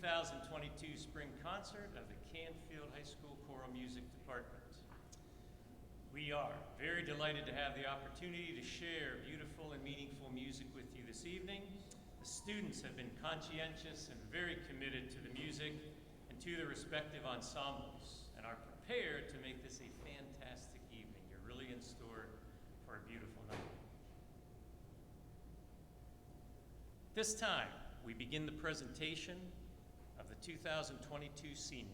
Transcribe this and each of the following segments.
2022 spring concert of the Canfield High School Choral Music Department. We are very delighted to have the opportunity to share beautiful and meaningful music with you this evening. The students have been conscientious and very committed to the music and to their respective ensembles and are prepared to make this a fantastic evening. You're really in store for a beautiful night. This time, we begin the presentation of the 2022 seniors.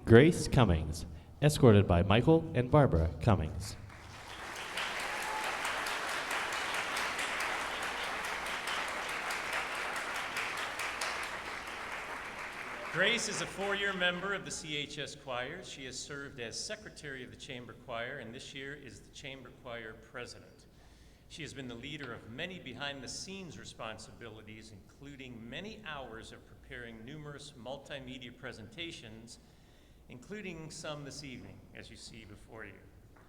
Grace Cummings, escorted by Michael and Barbara Cummings. Grace is a four-year member of the CHS choirs. She has served as secretary of the chamber choir and this year is the chamber choir president. She has been the leader of many behind-the-scenes responsibilities, including many hours of preparing numerous multimedia presentations, including some this evening, as you see before you.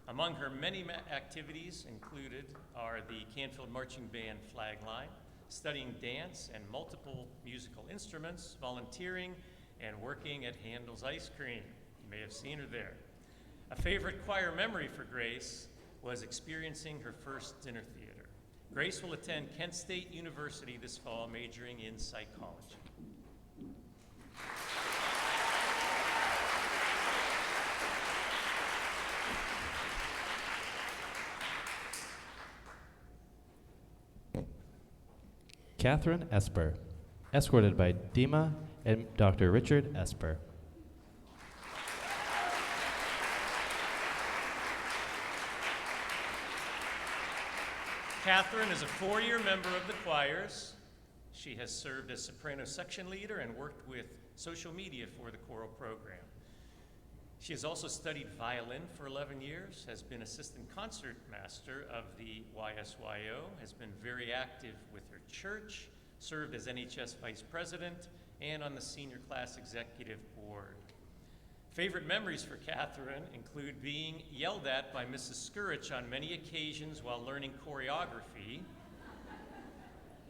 Among her many activities included are the Canfield Marching Band flag line, studying dance and multiple musical instruments, volunteering, and working at Handel's Ice Cream. You may have seen her there. A favorite choir memory for Grace was experiencing her first dinner theater. Grace will attend Kent State University this fall, majoring in psychology. Catherine Esper, escorted by Dima and Dr. Richard Esper. Catherine is a four-year member of the choirs. She has served as soprano section leader and worked with social media for the choral program. She has also studied violin for 11 years, has been assistant concert master of the YSYO, has been very active with her church, served as NHS vice president, and on the senior class executive board. Favorite memories for Catherine include being yelled at by Mrs. Skurich on many occasions while learning choreography.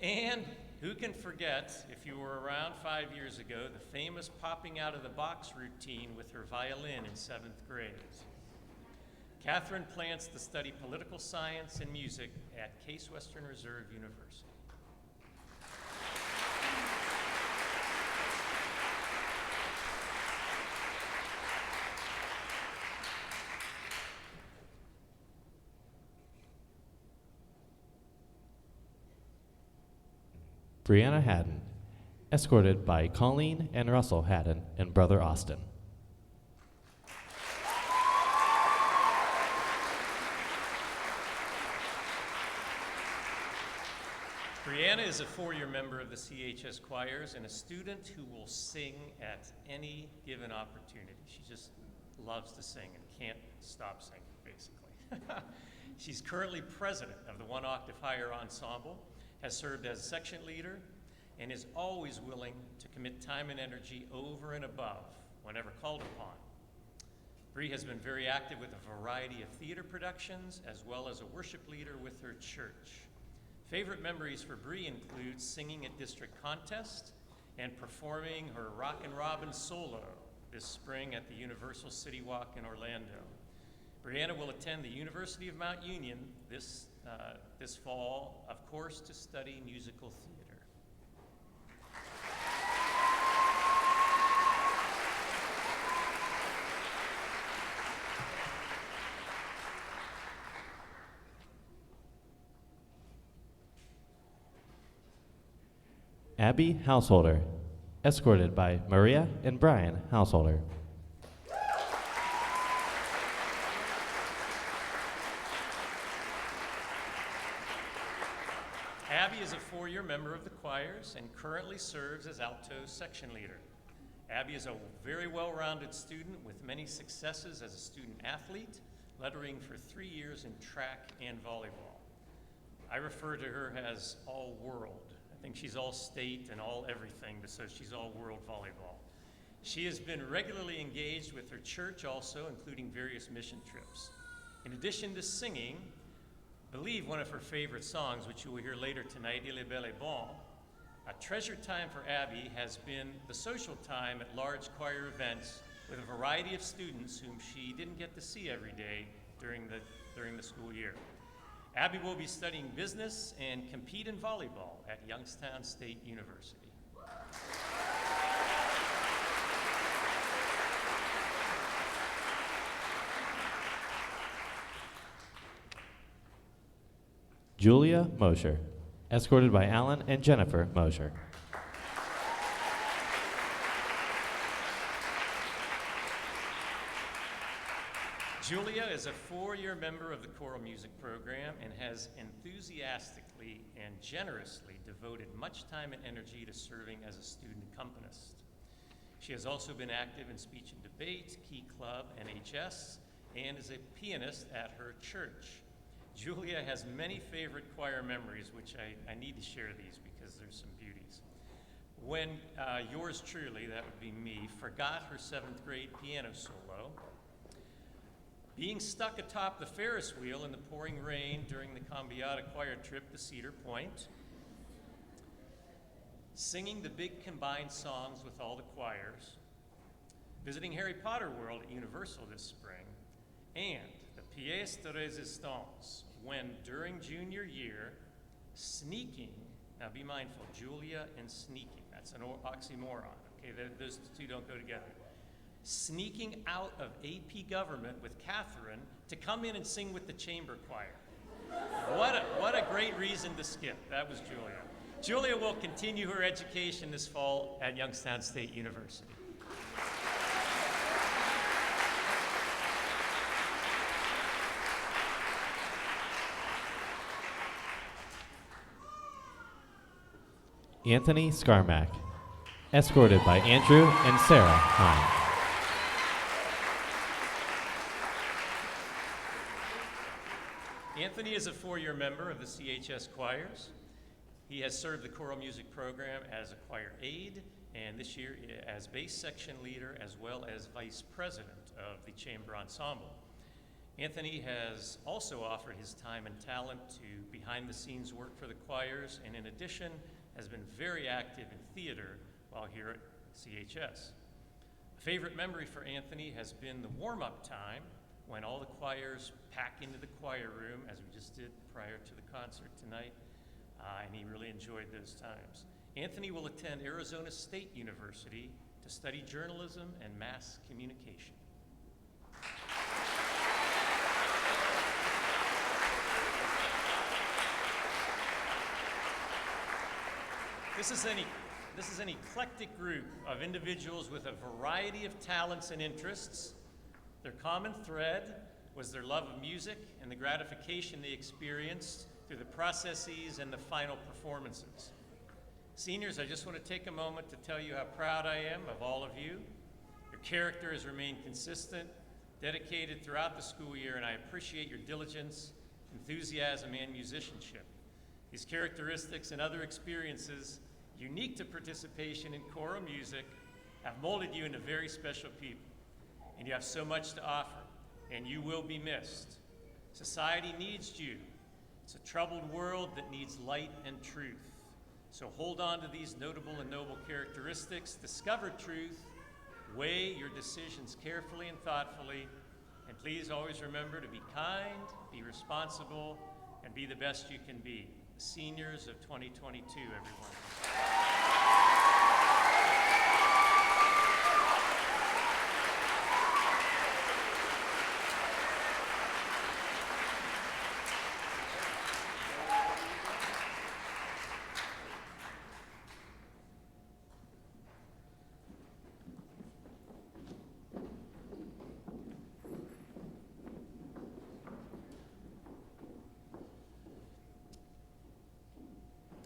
And who can forget, if you were around 5 years ago, the famous popping out of the box routine with her violin in 7th grade. Catherine plans to study political science and music at Case Western Reserve University. Brianna Haddon, escorted by Colleen and Russell Haddon and brother Austin. Brianna is a four-year member of the CHS choirs and a student who will sing at any given opportunity. She just loves to sing and can't stop singing, basically. She's currently president of the One Octave Higher Ensemble, has served as section leader, and is always willing to commit time and energy over and above whenever called upon. Bree has been very active with a variety of theater productions, as well as a worship leader with her church. Favorite memories for Bree include singing at district contest and performing her Rock and Robin solo this spring at the Universal City Walk in Orlando. Brianna will attend the University of Mount Union this fall, of course, to study musical theater. Abby Householder, escorted by Maria and Brian Householder. Abby is a four-year member of the choirs and currently serves as alto section leader. Abby is a very well-rounded student with many successes as a student athlete, lettering for 3 years in track and volleyball. I refer to her as all-world. I think she's all state and all everything, so she's all world volleyball. She has been regularly engaged with her church also, including various mission trips. In addition to singing, I believe one of her favorite songs, which you will hear later tonight, Il est bel et bon, a treasured time for Abby has been the social time at large choir events with a variety of students whom she didn't get to see every day during the school year. Abby will be studying business and compete in volleyball at Youngstown State University. Julia Mosher, escorted by Alan and Jennifer Mosher. Julia is a four-year member of the choral music program and has enthusiastically and generously devoted much time and energy to serving as a student accompanist. She has also been active in speech and debate, Key Club, and CHS, and is a pianist at her church. Julia has many favorite choir memories, which I need to share these because there's some beauties. When yours truly, that would be me, forgot her 7th grade piano solo, being stuck atop the Ferris wheel in the pouring rain during the Cambiata choir trip to Cedar Point, singing the big combined songs with all the choirs, visiting Harry Potter World at Universal this spring, and the pièce de résistance, when during junior year, sneaking, now be mindful, Julia and sneaking, that's an oxymoron, okay, those two don't go together. Sneaking out of AP Government with Catherine to come in and sing with the chamber choir. What a great reason to skip. That was Julia. Julia will continue her education this fall at Youngstown State University. Anthony Scarmack, escorted by Andrew and Sarah Hine. Anthony is a four-year member of the CHS choirs. He has served the choral music program as a choir aide, and this year as bass section leader, as well as vice president of the chamber ensemble. Anthony has also offered his time and talent to behind-the-scenes work for the choirs, and in addition, has been very active in theater while here at CHS. A favorite memory for Anthony has been the warm-up time when all the choirs pack into the choir room, as we just did prior to the concert tonight, and he really enjoyed those times. Anthony will attend Arizona State University to study journalism and mass communication. This is an eclectic group of individuals with a variety of talents and interests. Their common thread was their love of music and the gratification they experienced through the processes and the final performances. Seniors, I just want to take a moment to tell you how proud I am of all of you. Your character has remained consistent, dedicated throughout the school year, and I appreciate your diligence, enthusiasm, and musicianship. These characteristics and other experiences unique to participation in choral music have molded you into very special people, and you have so much to offer, and you will be missed. Society needs you. It's a troubled world that needs light and truth. So hold on to these notable and noble characteristics, discover truth, weigh your decisions carefully and thoughtfully, and please always remember to be kind, be responsible, and be the best you can be. The seniors of 2022, everyone.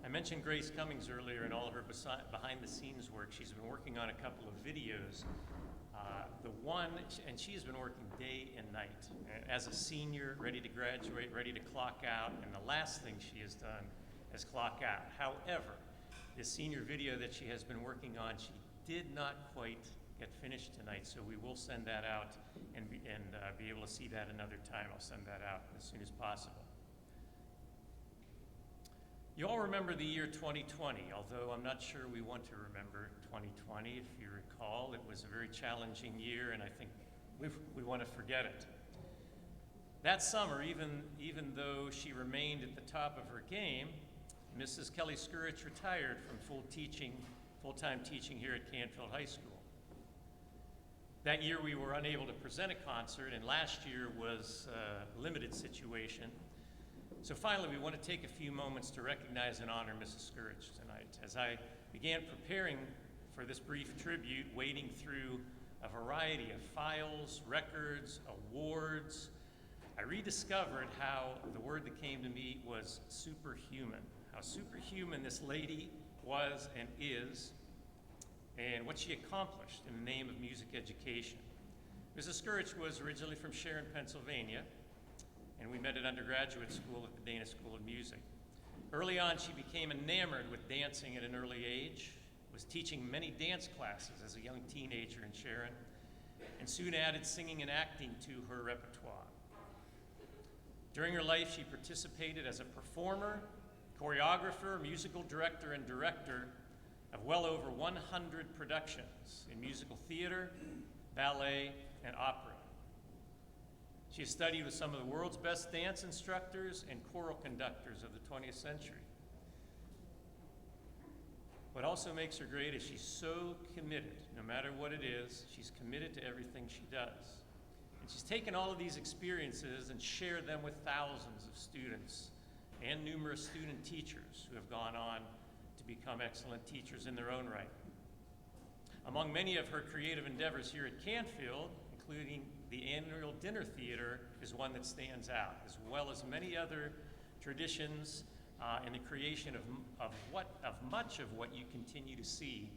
I mentioned Grace Cummings earlier and all of her behind-the-scenes work. She's been working on a couple of videos. And she has been working day and night as a senior, ready to graduate, ready to clock out, and the last thing she has done is clock out. However, this senior video that she has been working on, she did not quite get finished tonight, so we will send that out and be able to see that another time. I'll send that out as soon as possible. You all remember the year 2020, although I'm not sure we want to remember 2020. If you recall, it was a very challenging year, and I think we want to forget it. That summer, even though she remained at the top of her game, Mrs. Kelly Skurich retired from full-time teaching here at Canfield High School. That year we were unable to present a concert, and last year was a limited situation. So finally, we want to take a few moments to recognize and honor Mrs. Skurich tonight. As I began preparing for this brief tribute, wading through a variety of files, records, awards, I rediscovered how the word that came to me was superhuman. How superhuman this lady was and is, and what she accomplished in the name of music education. Mrs. Skurich was originally from Sharon, Pennsylvania, and we met at undergraduate school at the Dana School of Music. Early on, she became enamored with dancing at an early age, was teaching many dance classes as a young teenager in Sharon, and soon added singing and acting to her repertoire. During her life, she participated as a performer, choreographer, musical director, and director of well over 100 productions in musical theater, ballet, and opera. She has studied with some of the world's best dance instructors and choral conductors of the 20th century. What also makes her great is she's so committed, no matter what it is, she's committed to everything she does. And she's taken all of these experiences and shared them with thousands of students and numerous student teachers who have gone on to become excellent teachers in their own right. Among many of her creative endeavors here at Canfield, including the annual dinner theater, is one that stands out, as well as many other traditions and the creation of much of what you continue to see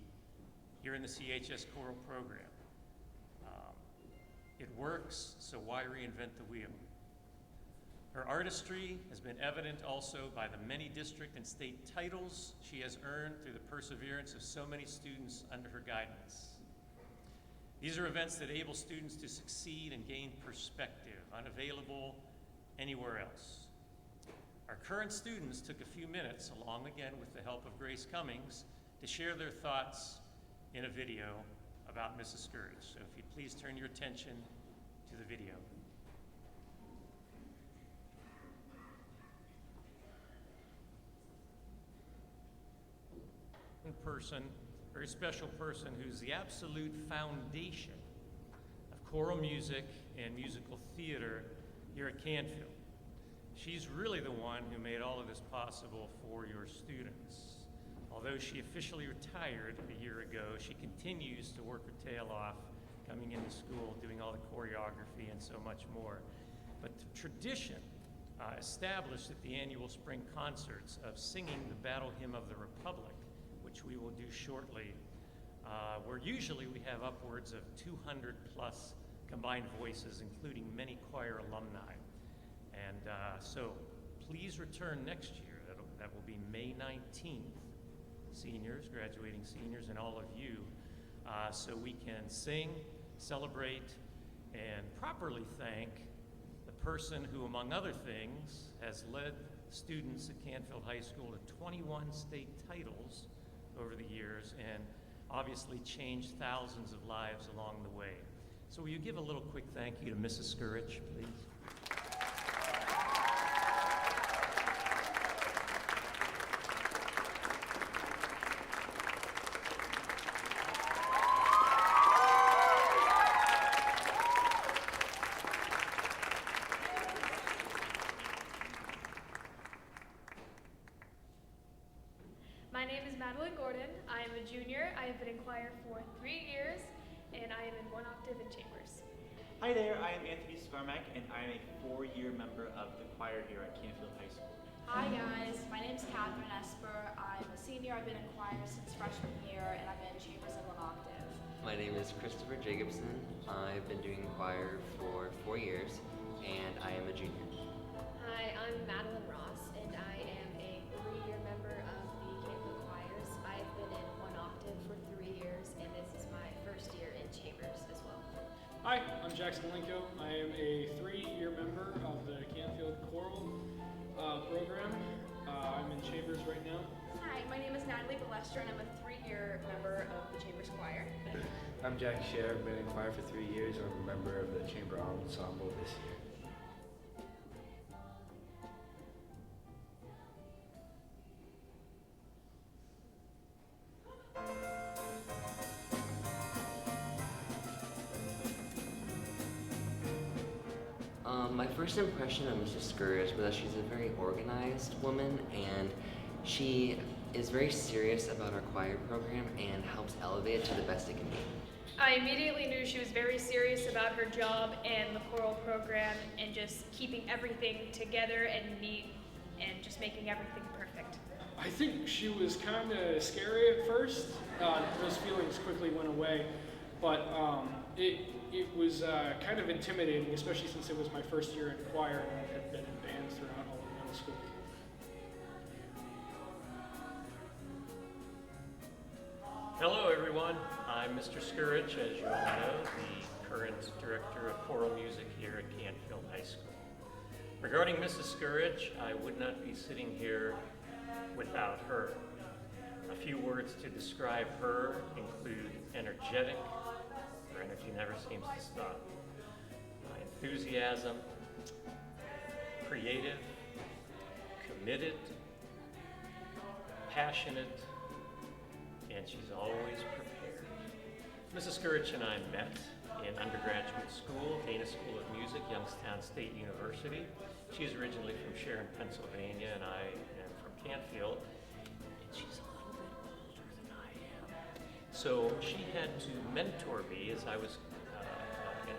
here in the CHS choral program. It works, so why reinvent the wheel? Her artistry has been evident also by the many district and state titles she has earned through the perseverance of so many students under her guidance. These are events that enable students to succeed and gain perspective, unavailable anywhere else. Our current students took a few minutes, along again with the help of Grace Cummings, to share their thoughts in a video about Mrs. Skurich. So if you'd please turn your attention to the video. Person, very special person who's the absolute foundation of choral music and musical theater here at Canfield. She's really the one who made all of this possible for your students. Although she officially retired a year ago, she continues to work her tail off, coming into school, doing all the choreography and so much more. But the tradition established at the annual spring concerts of singing the Battle Hymn of the Republic, which we will do shortly, where usually we have upwards of 200 plus combined voices, including many choir alumni. And so please return next year. That will be May 19th, seniors, graduating seniors, and all of you, so we can sing, celebrate, and properly thank the person who, among other things, has led students at Canfield High School to 21 state titles over the years, and obviously changed thousands of lives along the way. So will you give a little quick thank you to Mrs. Skurich, please? My name is Madeline Gordon. I am a junior. I have been in choir for 3 years, and I am in 1 octave in chambers. Hi there, I am Anthony Skarmak, and I am a 4-year member of the choir here at Canfield High School. Hi guys, my name is Catherine Esper. I'm a senior. I've been in choir since freshman year, and I'm in chambers in 1 octave. My name is Christopher Jacobson. I've been doing choir for 4 years, and I am a junior. Hi, I'm Madeline Ross, and I am a 3-year member of the Canfield Choirs. I've been in 1 octave for 3 years, and this is my first year in chambers. Jackson Linko. I am a 3-year member of the Canfield Choral program. I'm in Chambers right now. Hi, my name is Natalie Balestra, and I'm a 3-year member of the Chambers Choir. I'm Jack Scher. I've been in choir for 3 years. I'm a member of the Chamber Ensemble this year. My first impression of Mrs. Scourge was that she's a very organized woman, and she is very serious about our choir program and helps elevate it to the best it can be. I immediately knew she was very serious about her job and the choral program and just keeping everything together and neat and just making everything perfect. I think she was kind of scary at first. Those feelings quickly went away, but it was kind of intimidating, especially since it was my first year in choir and I had been in bands throughout all of middle school. Hello, everyone. I'm Mr. Scourge, as you all know, the current director of choral music here at Canfield High School. Regarding Mrs. Scourge, I would not be sitting here without her. A few words to describe her include energetic. Her energy never seems to stop. Enthusiasm, creative, committed, passionate, and she's always prepared. Mrs. Scourge and I met in undergraduate school, Dana School of Music, Youngstown State University. She's originally from Sharon, Pennsylvania, and I am from Canfield. And she's a little bit older than I am. So she had to mentor me as I was,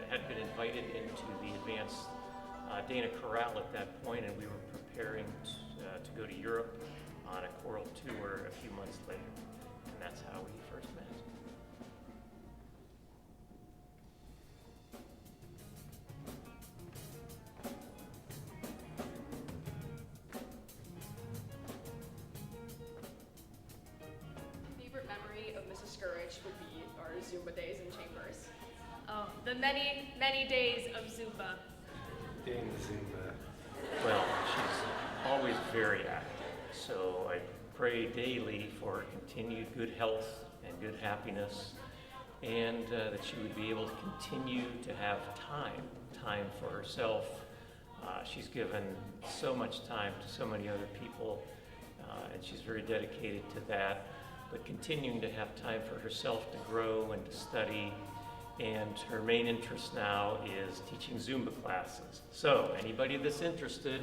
had been invited into the advanced Dana Chorale at that point, and we were preparing to go to Europe on a choral tour a few months later. And that's how we first met. Favorite memory of Mrs. Scourge would be our Zumba days in Chambers. Oh, the many, many days of Zumba. Doing the Zumba. Well, she's always very active, so I pray daily for her continued good health and good happiness, and that she would be able to continue to have time for herself. She's given so much time to so many other people, and she's very dedicated to that, but continuing to have time for herself to grow and to study. And her main interest now is teaching Zumba classes. So anybody that's interested,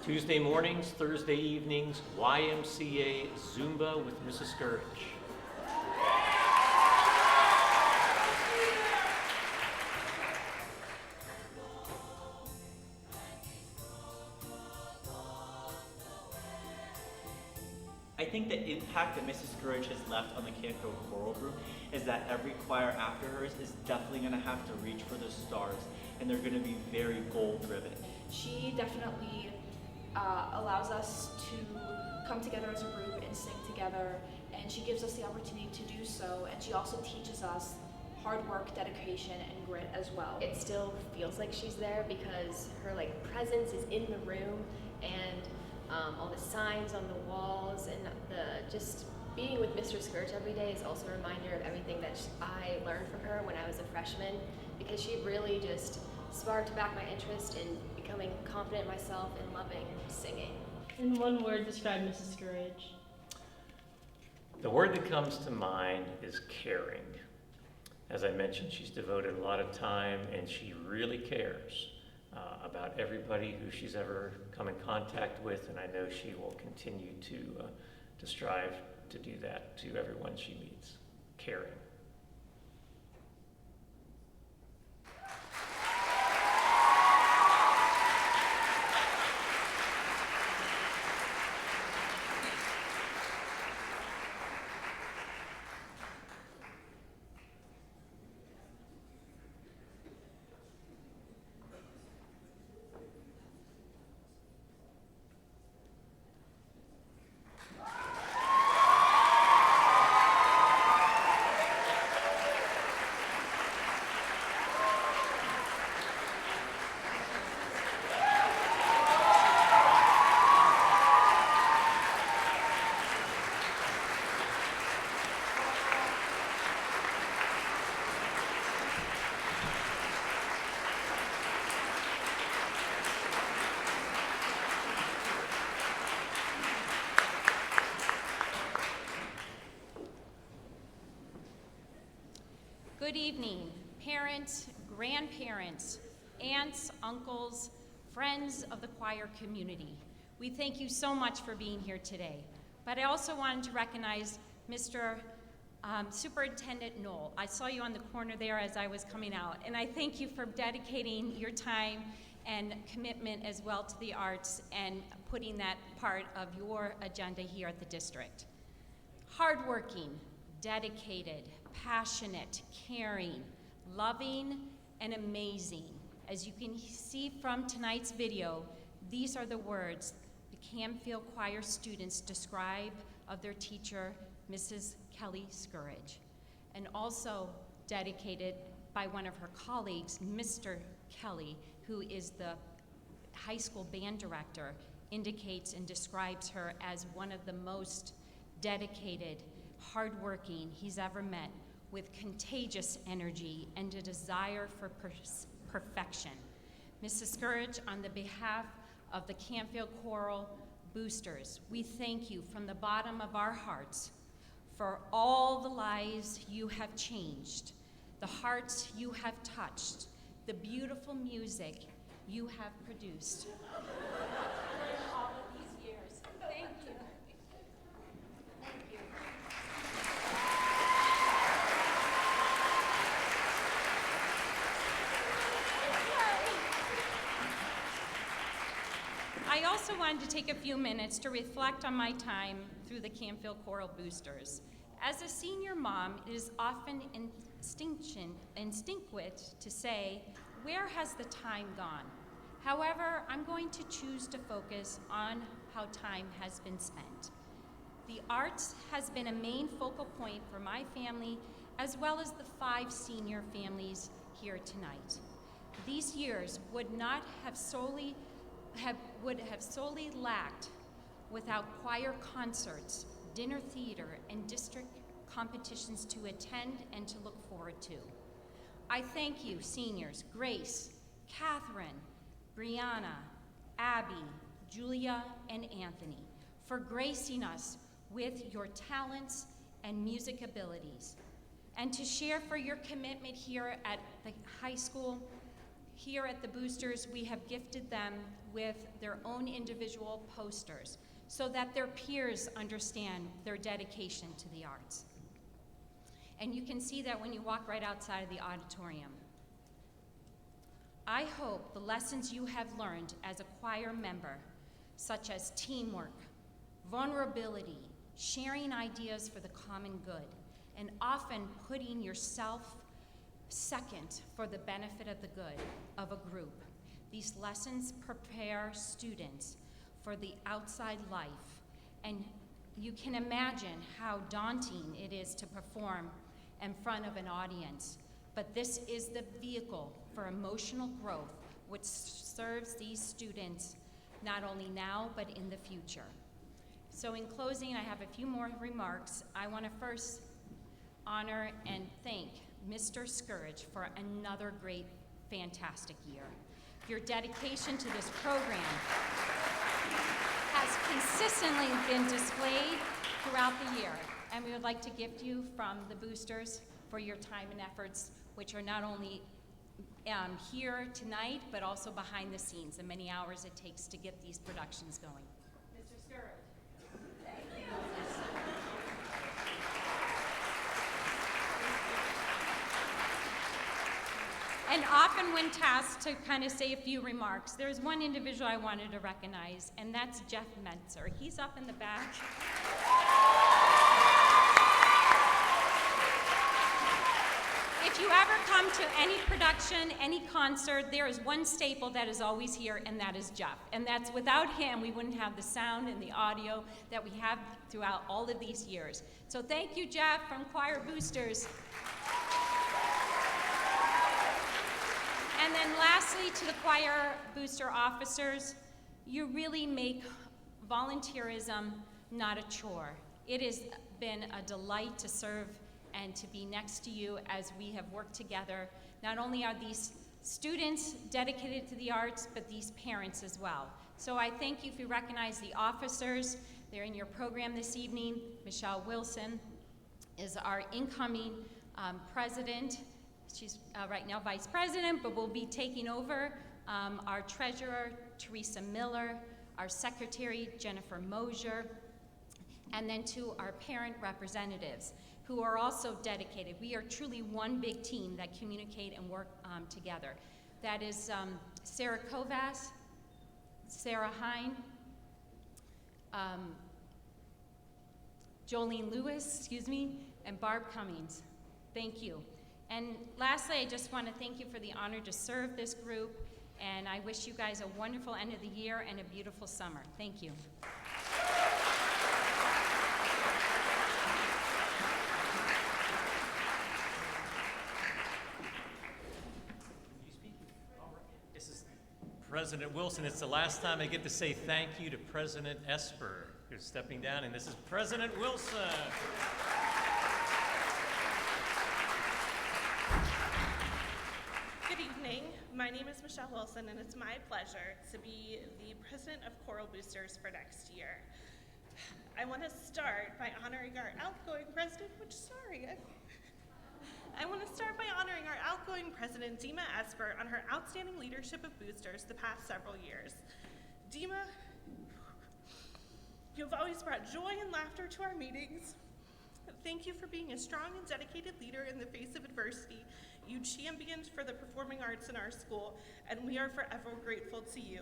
Tuesday mornings, Thursday evenings, YMCA Zumba with Mrs. Scourge. I think the impact that Mrs. Scourge has left on the Canfield Choral Group is that every choir after hers is definitely going to have to reach for the stars, and they're going to be very goal-driven. She definitely allows us to come together as a group and sing together, and she gives us the opportunity to do so, and she also teaches us hard work, dedication, and grit as well. It still feels like she's there because her presence is in the room, and all the signs on the walls, and just being with Mr. Scourge every day is also a reminder of everything that I learned from her when I was a freshman, because she really just sparked back my interest in becoming confident in myself and loving singing. In one word, describe Mrs. Scourge. The word that comes to mind is caring. As I mentioned, she's devoted a lot of time, and she really cares about everybody who she's ever come in contact with, and I know she will continue to strive to do that to everyone she meets. Caring. Good evening, parents, grandparents, aunts, uncles, friends of the choir community. We thank you so much for being here today. But I also wanted to recognize Mr. Superintendent Knoll. I saw you on the corner there as I was coming out, and I thank you for dedicating your time and commitment as well to the arts and putting that part of your agenda here at the district. Hardworking, dedicated, passionate, caring, loving, and amazing. As you can see from tonight's video, these are the words the Canfield Choir students describe of their teacher, Mrs. Kelly Scourge, and also dedicated by one of her colleagues, Mr. Kelly, who is the high school band director, indicates and describes her as one of the most dedicated, hardworking he's ever met, with contagious energy and a desire for perfection. Mrs. Scourge, on the behalf of the Canfield Choral Boosters, we thank you from the bottom of our hearts for all the lives you have changed, the hearts you have touched, the beautiful music you have produced. All of these years. Thank you. Thank you. I also wanted to take a few minutes to reflect on my time through the Canfield Choral Boosters. As a senior mom, it is often instinctive to say, where has the time gone? However, I'm going to choose to focus on how time has been spent. The arts has been a main focal point for my family, as well as the 5 senior families here tonight. These years would have solely lacked without choir concerts, dinner theater, and district competitions to attend and to look forward to. I thank you, seniors, Grace, Catherine, Brianna, Abby, Julia, and Anthony, for gracing us with your talents and music abilities, and to share for your commitment here at the high school. Here at the Boosters, we have gifted them with their own individual posters so that their peers understand their dedication to the arts. And you can see that when you walk right outside of the auditorium. I hope the lessons you have learned as a choir member, such as teamwork, vulnerability, sharing ideas for the common good, and often putting yourself second for the benefit of the good of a group. These lessons prepare students for the outside life, and you can imagine how daunting it is to perform in front of an audience, but this is the vehicle for emotional growth which serves these students not only now but in the future. So in closing, I have a few more remarks. I want to first honor and thank Mr. Scourge for another great, fantastic year. Your dedication to this program has consistently been displayed throughout the year, and we would like to gift you from the Boosters for your time and efforts, which are not only here tonight, but also behind the scenes, the many hours it takes to get these productions going. Mr. Scourge. Thank you. And often when tasked to kind of say a few remarks, there's one individual I wanted to recognize, and that's Jeff Metzer. He's up in the back. If you ever come to any production, any concert, there is one staple that is always here, and that is Jeff. And that's without him, we wouldn't have the sound and the audio that we have throughout all of these years. So thank you, Jeff, from Choir Boosters. And then lastly, to the Choir Booster officers, you really make volunteerism not a chore. It has been a delight to serve and to be next to you as we have worked together. Not only are these students dedicated to the arts, but these parents as well. So I thank you if you recognize the officers. They're in your program this evening. Michelle Wilson is our incoming president She's right now vice president, but will be taking over. Our treasurer, Teresa Miller, our secretary, Jennifer Mosier, and then to our parent representatives who are also dedicated. We are truly one big team that communicate and work together. That is Sarah Kovas, Sarah Hine, Jolene Lewis, and Barb Cummings. Thank you. And lastly, I just want to thank you for the honor to serve this group, and I wish you guys a wonderful end of the year and a beautiful summer. Thank you. This is President Wilson. It's the last time I get to say thank you to President Esper, who's stepping down, and this is President Wilson. Good evening. My name is Michelle Wilson, and it's my pleasure to be the president of Choral Boosters for next year. I want to start by honoring our outgoing president, I want to start by honoring our outgoing president, Dima Esper, on her outstanding leadership of Boosters the past several years. Dima, you have always brought joy and laughter to our meetings. Thank you for being a strong and dedicated leader in the face of adversity. You championed for the performing arts in our school, and we are forever grateful to you.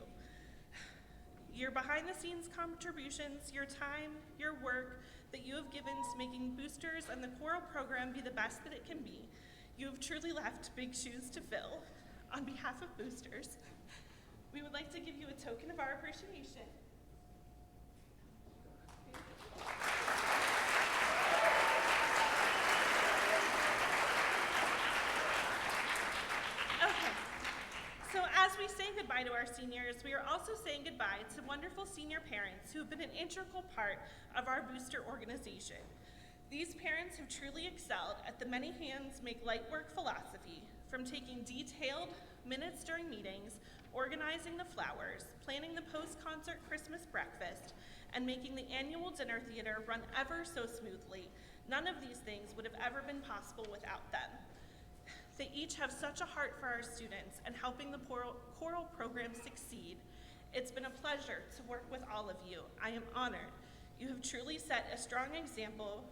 Your behind-the-scenes contributions, your time, your work that you have given to making Boosters and the choral program be the best that it can be. You have truly left big shoes to fill. On behalf of Boosters, we would like to give you a token of our appreciation. As we say goodbye to our seniors, we are also saying goodbye to wonderful senior parents who have been an integral part of our booster organization. These parents have truly excelled at the many hands make light work philosophy, from taking detailed minutes during meetings, organizing the flowers, planning the post-concert Christmas breakfast, and making the annual dinner theater run ever so smoothly. None of these things would have ever been possible without them. They each have such a heart for our students and helping the choral program succeed. It's been a pleasure to work with all of you. I am honored. You have truly set a strong example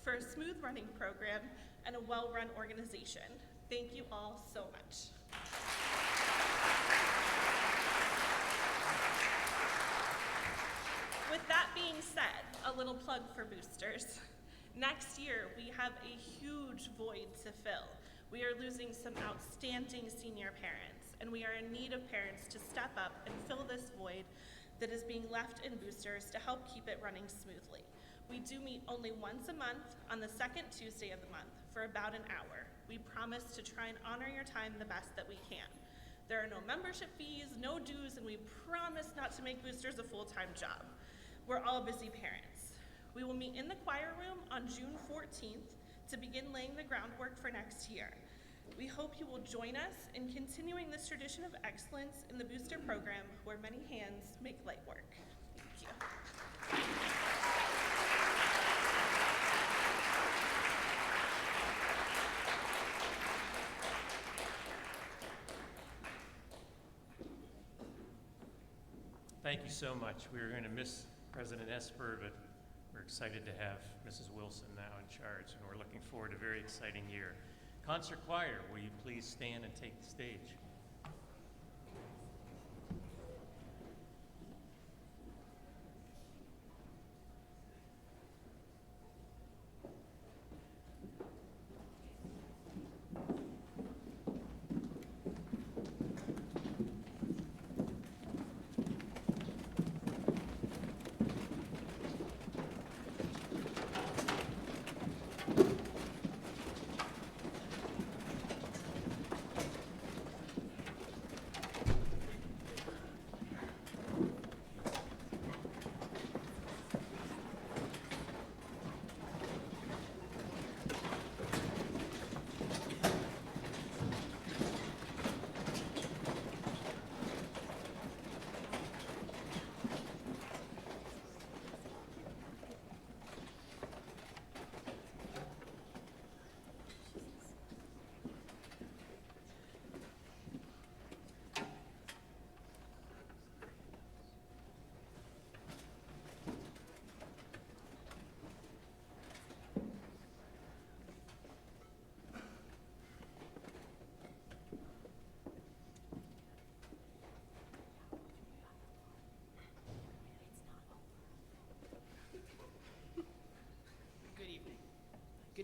for a smooth running program and a well-run organization. Thank you all so much. With that being said, a little plug for Boosters. Next year, we have a huge void to fill. We are losing some outstanding senior parents, and we are in need of parents to step up and fill this void that is being left in Boosters to help keep it running smoothly. We do meet only once a month on the second Tuesday of the month for about an hour. We promise to try and honor your time the best that we can. There are no membership fees, no dues, and we promise not to make Boosters a full-time job. We're all busy parents. We will meet in the choir room on June 14th to begin laying the groundwork for next year. We hope you will join us in continuing this tradition of excellence in the Booster program where many hands make light work. Thank you. Thank you so much. We're going to miss President Esper, but we're excited to have Mrs. Wilson now in charge, and we're looking forward to a very exciting year. Concert choir, will you please stand and take the stage?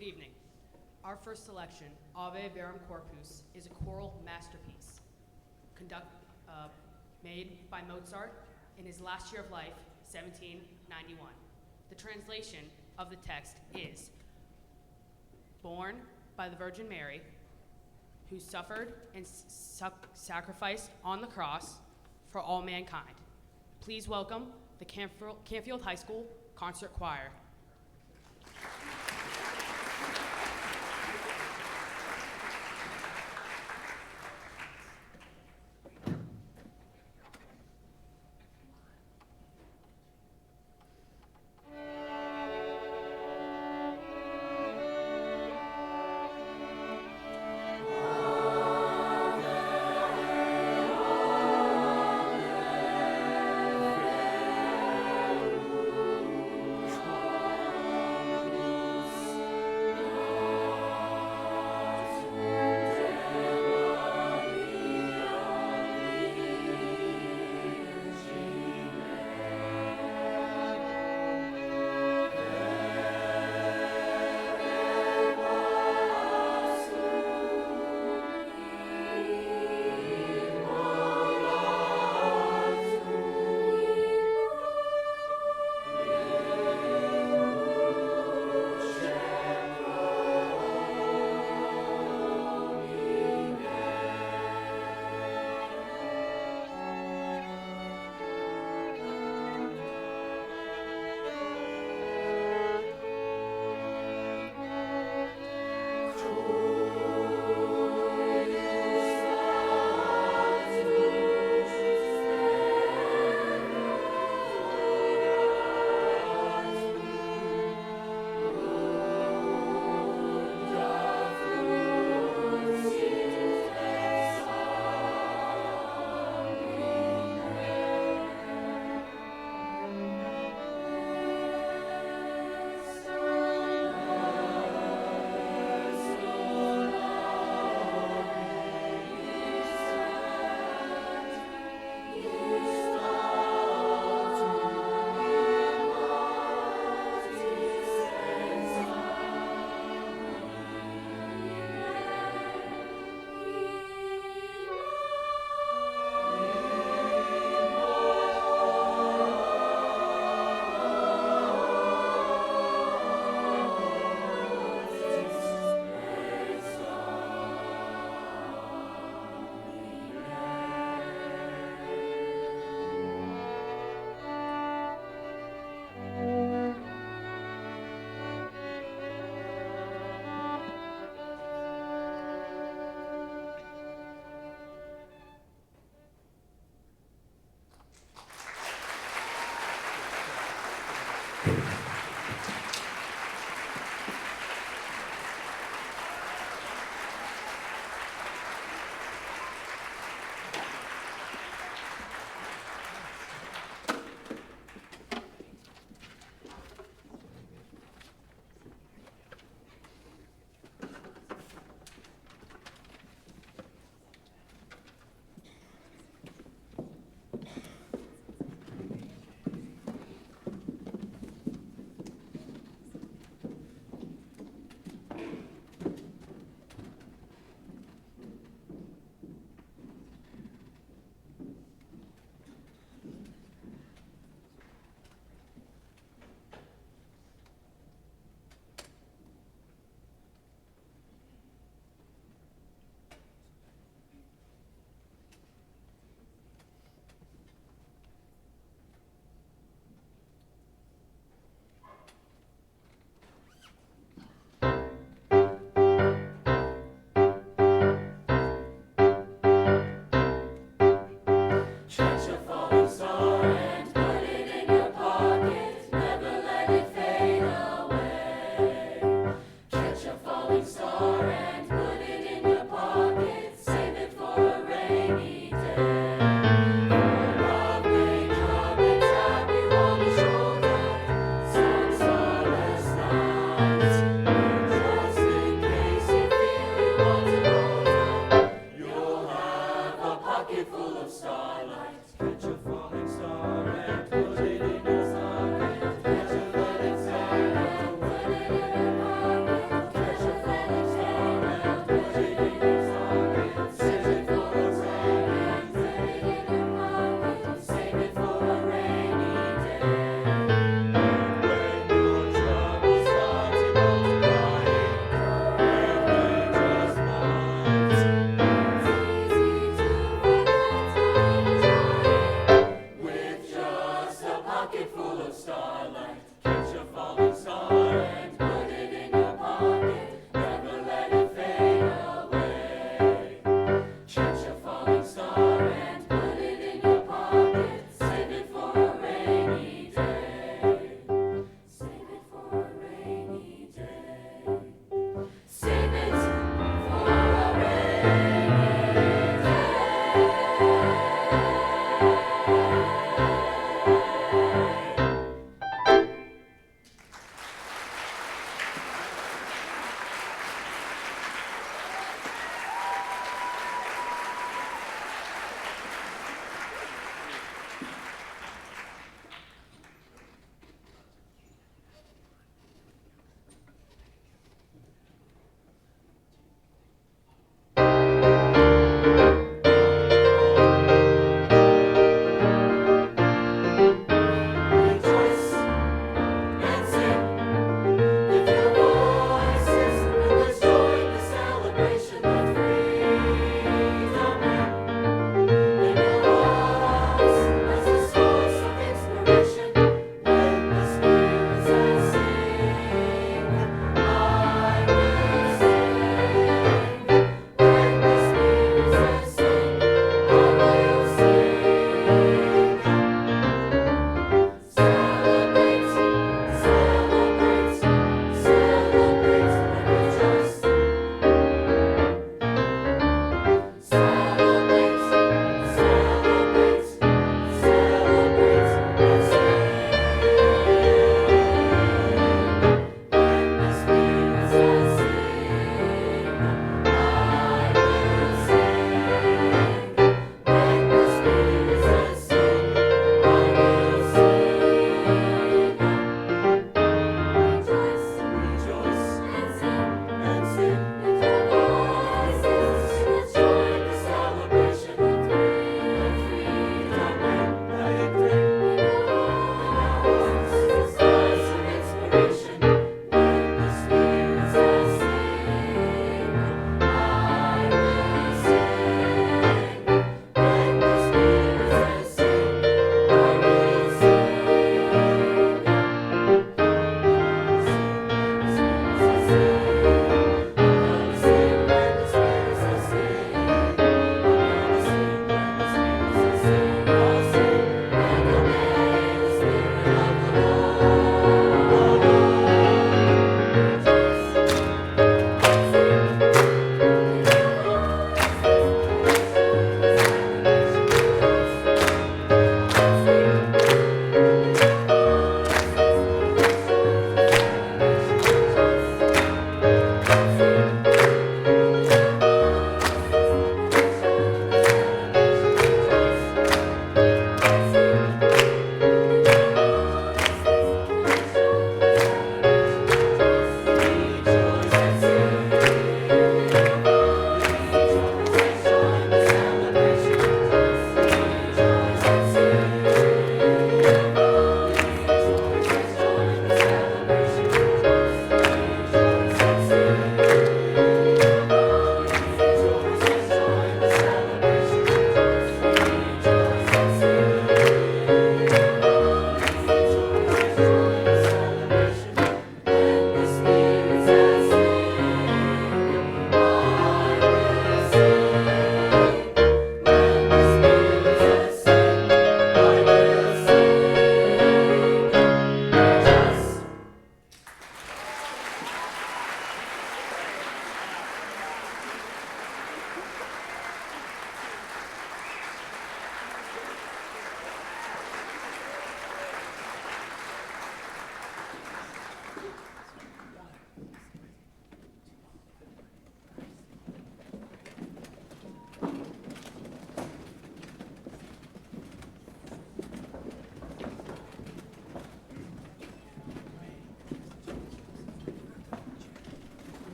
Good evening. Our first selection, Ave Verum Corpus, is a choral masterpiece made by Mozart in his last year of life, 1791. The translation of the text is, born by the Virgin Mary, who suffered and sacrificed on the cross for all mankind. Please welcome the Canfield High School Concert Choir.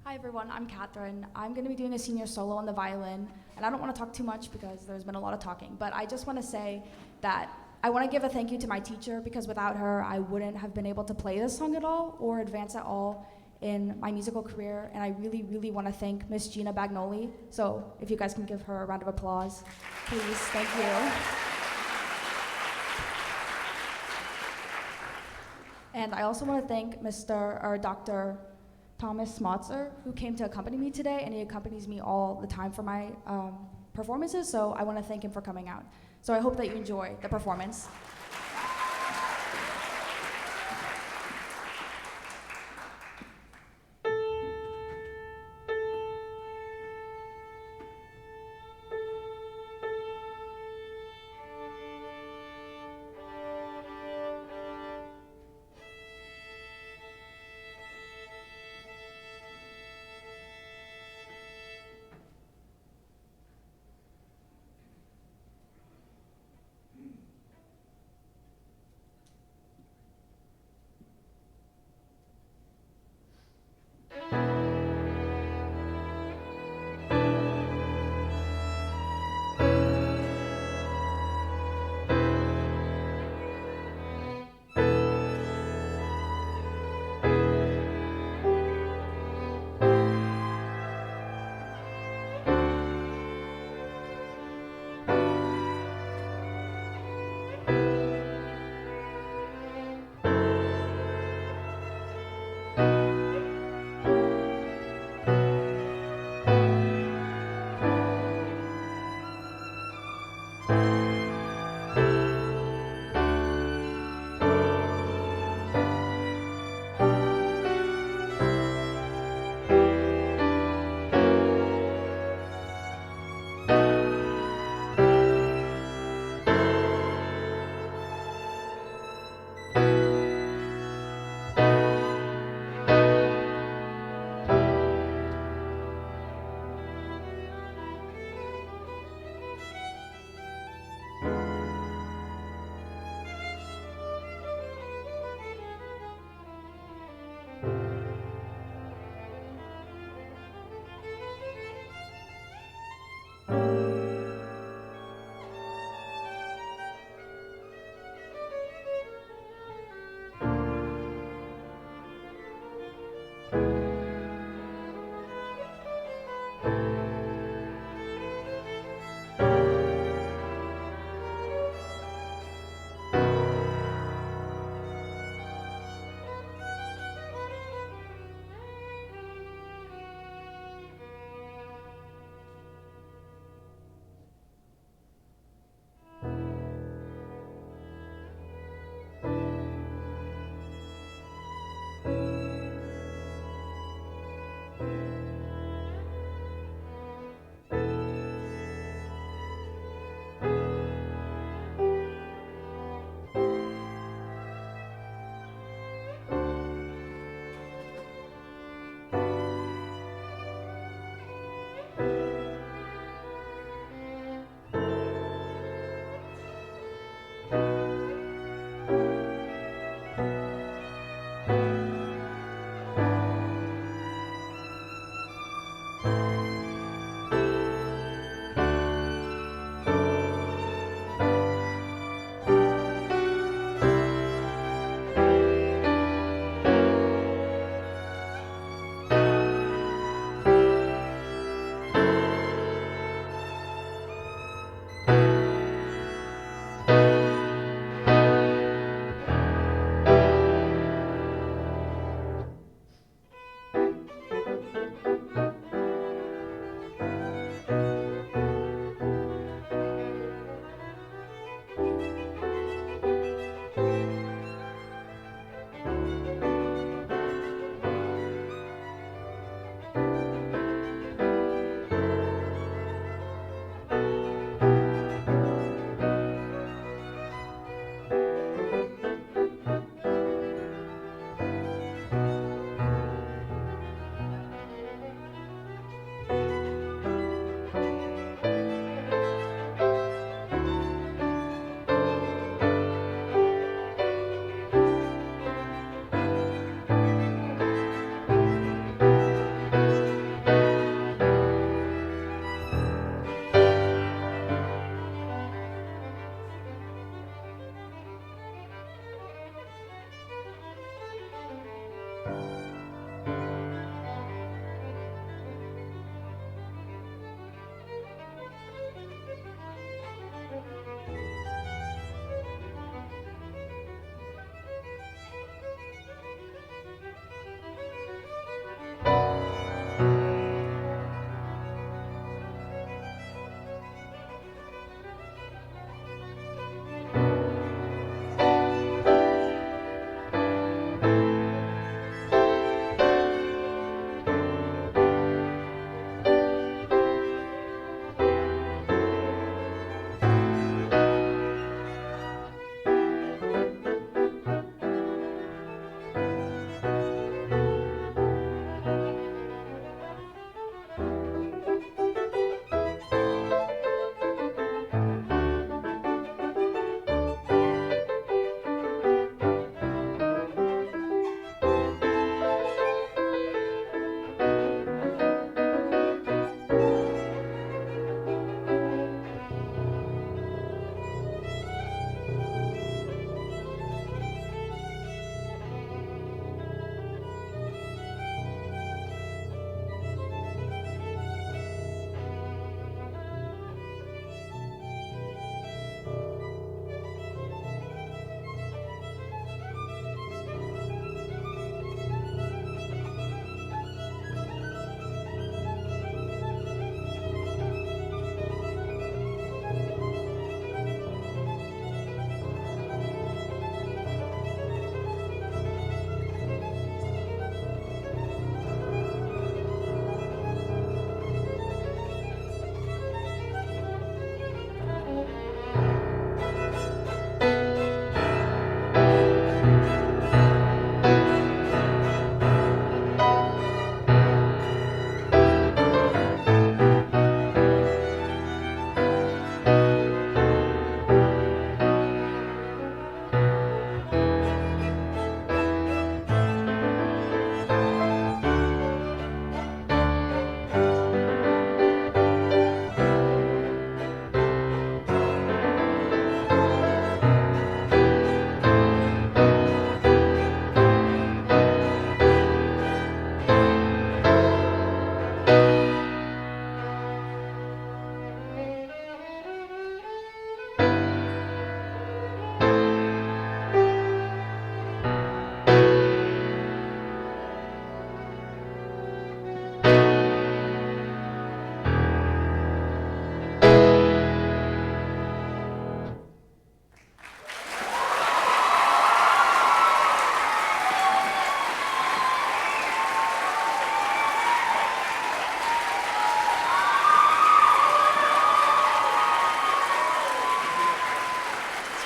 Hi everyone, I'm Catherine. I'm going to be doing a senior solo on the violin, and I don't want to talk too much because there's been a lot of talking, but I just want to say that I want to give a thank you to my teacher because without her, I wouldn't have been able to play this song at all or advance at all in my musical career, and I really, really want to thank Miss Gina Bagnoli. So if you guys can give her a round of applause, please. Thank you. And I also want to thank Dr. Thomas Smotzer, who came to accompany me today, and he accompanies me all the time for my performances, so I want to thank him for coming out. So I hope that you enjoy the performance.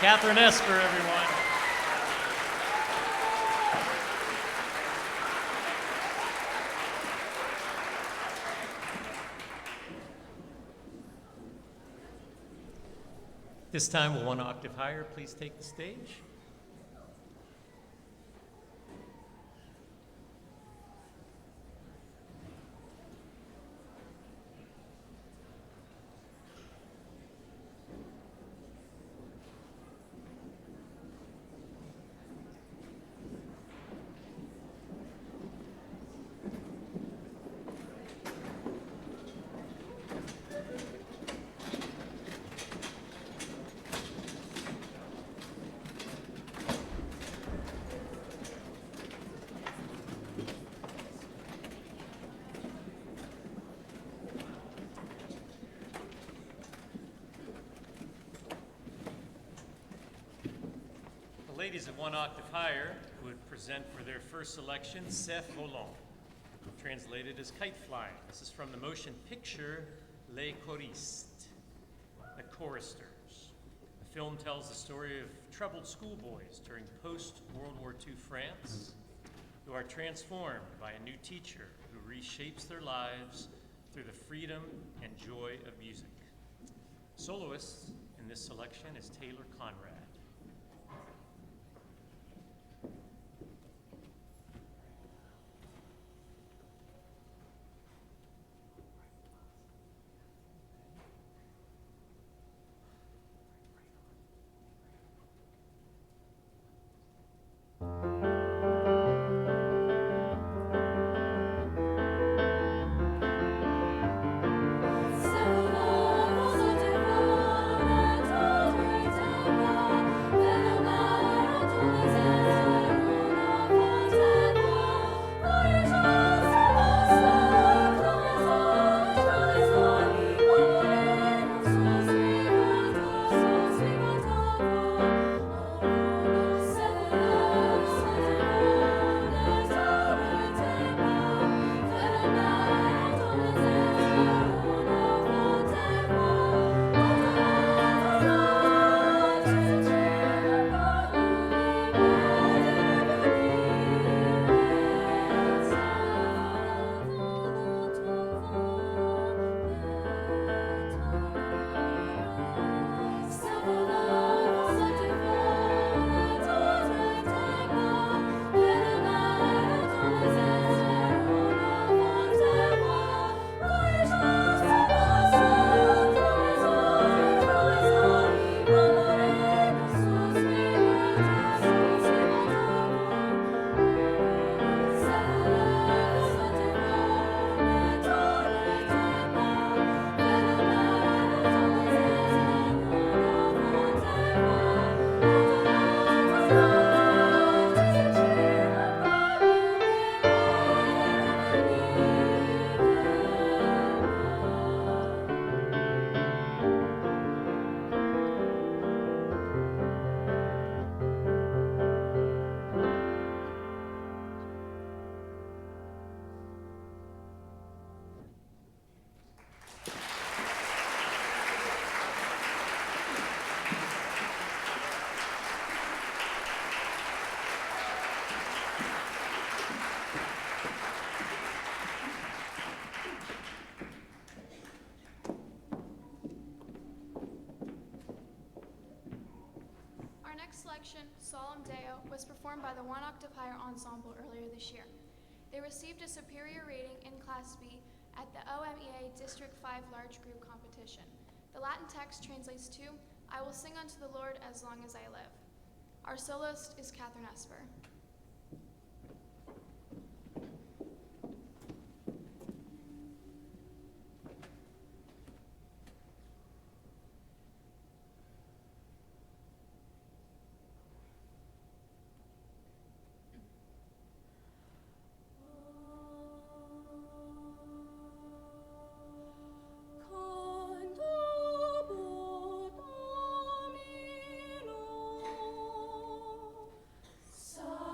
Catherine Esper, everyone. This time, one octave higher, please take the stage. The ladies of one octave higher would present for their first selection, Ceph Volant, translated as kite flying. This is from the motion picture Les Choristes, the choristers. The film tells the story of troubled schoolboys during post-World War II France who are transformed by a new teacher who reshapes their lives through the freedom and joy of music. Soloist in this selection is Taylor Conrad. Selection, Solemn Deo, was performed by the One Octave Higher Ensemble earlier this year. They received a superior rating in Class B at the OMEA District 5 Large Group Competition. The Latin text translates to, "I will sing unto the Lord as long as I live." Our soloist is Catherine Esper. So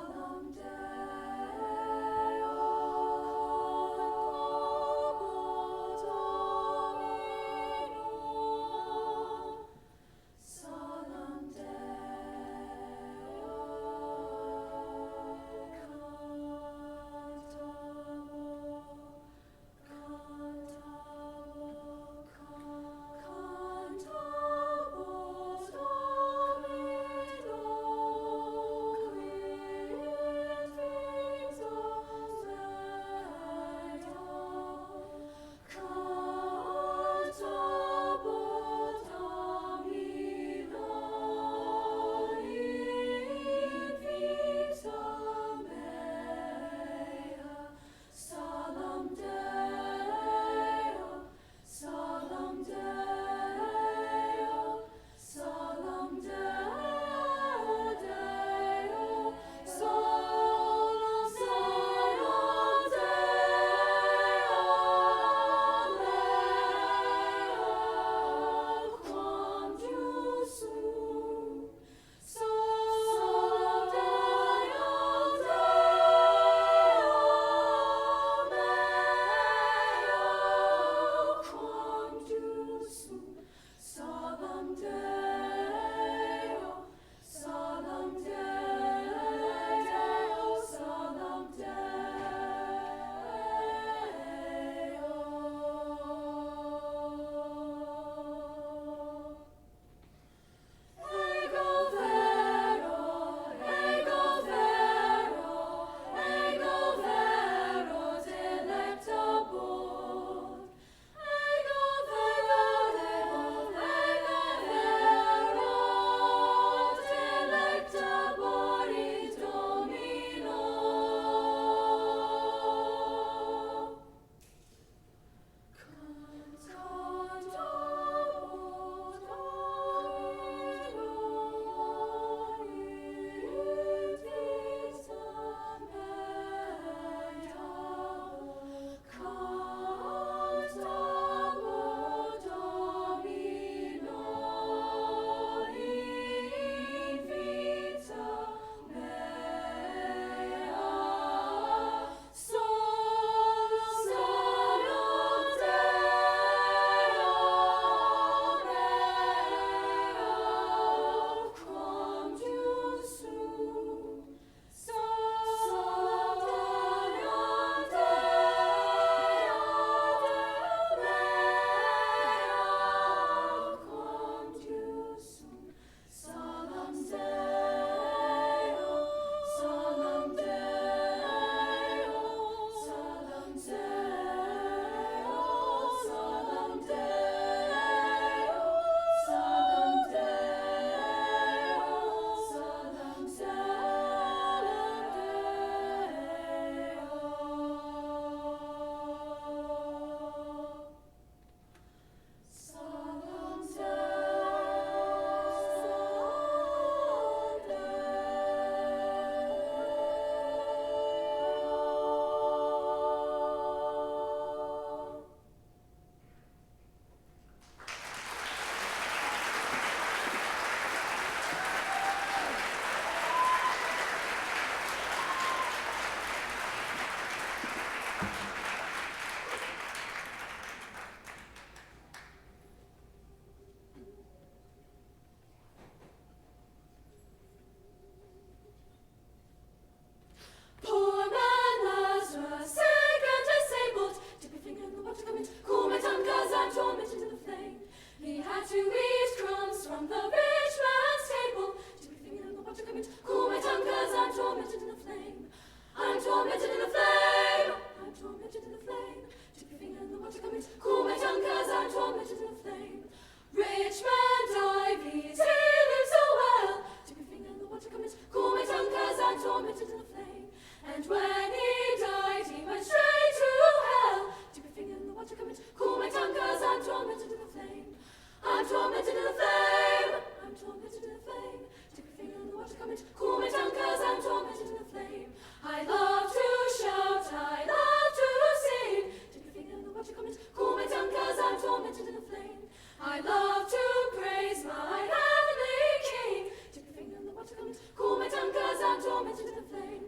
comment. Cool my tongue, cause I'm tormented in the flame. I love to shout, I love to sing. Dip your finger in the water, comment. Cool my tongue, cause I'm tormented in the flame. I love to praise my heavenly King. Dip your finger in the water, comment. Cool my tongue, cause I'm tormented in the flame.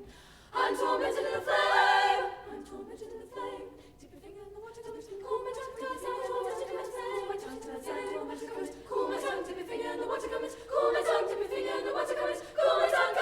I'm tormented in the flame. I'm tormented in the flame. Dip your finger in the water, comment. Cool my tongue, cause I'm tormented in the flame. My tongue, cause I'm tormented, comment. Cool my tongue, dip your finger in the water, comment. Cool my tongue, dip your finger in the water, comment. Cool my tongue.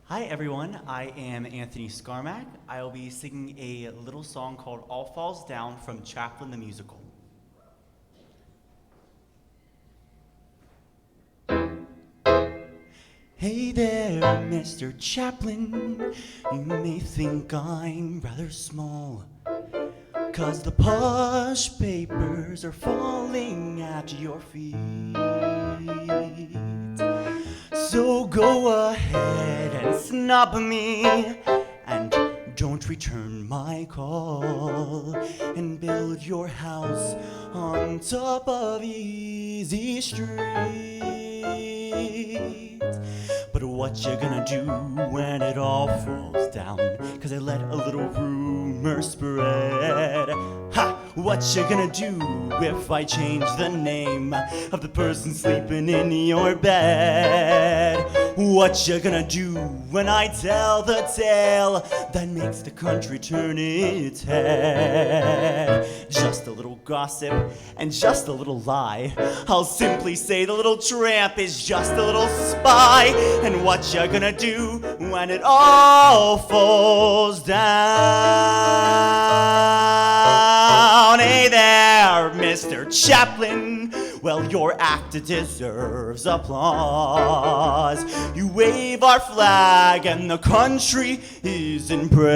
Hi everyone, I am Anthony Scarmack. I will be singing a little song called All Falls Down from Chaplin the Musical. Hey there, Mr. Chaplin, you may think I'm rather small, 'cause the push papers are falling at your feet. So go ahead and snub me, and don't return my call, and build your house on top of Easy Street. But what you gonna do when it all falls down? 'Cause I let a little rumor spread. Ha! What you gonna do if I change the name of the person sleeping in your bed? What you gonna do when I tell the tale that makes the country turn its head? Just a little gossip and just a little lie. I'll simply say the little tramp is just a little spy. And what you gonna do when it all falls down? Hey there, Mr. Chaplin. Well, your act deserves applause. You wave our flag and the country is impressed.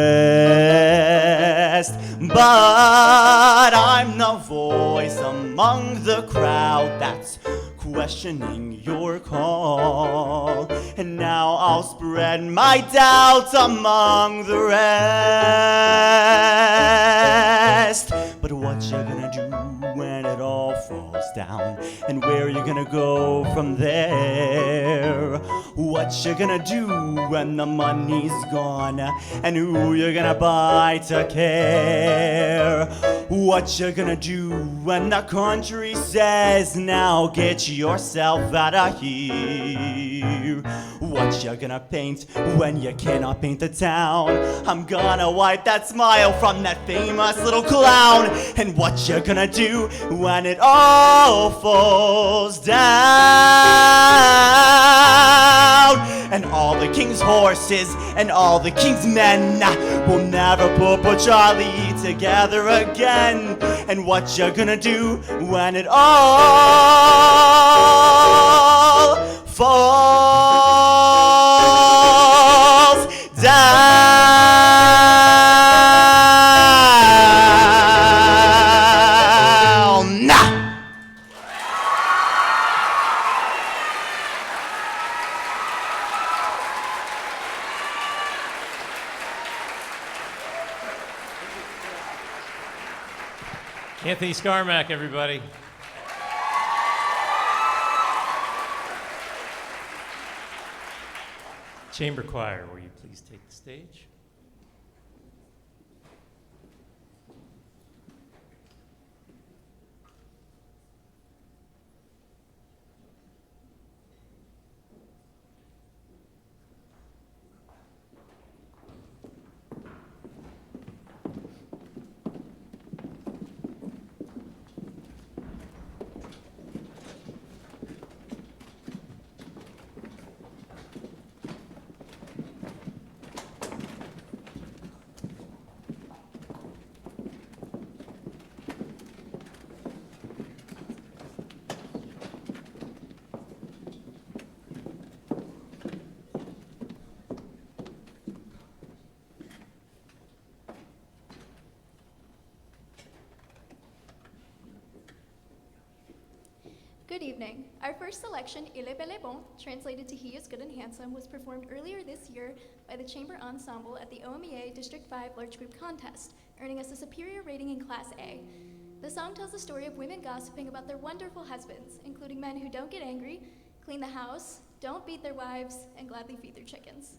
But I'm the voice among the crowd that's questioning your call. And now I'll spread my doubts among the rest. But what you gonna do when it all falls down? And where you gonna go from there? What you gonna do when the money's gone? And who you gonna buy to care? What you gonna do when the country says, now get yourself out of here? What you gonna paint when you cannot paint the town? I'm gonna wipe that smile from that famous little clown. And what you gonna do when it all falls down? And all the king's horses and all the king's men will never put Charlie together again. And what you gonna do when it all falls down? Anthony Scarmack, everybody. Chamber Choir, will you please take the stage? Good evening. Our first selection, Il est bel et bon, translated to He is Good and Handsome, was performed earlier this year by the Chamber Ensemble at the OMEA District 5 Large Group Contest, earning us a superior rating in Class A. The song tells the story of women gossiping about their wonderful husbands, including men who don't get angry, clean the house, don't beat their wives, and gladly feed their chickens.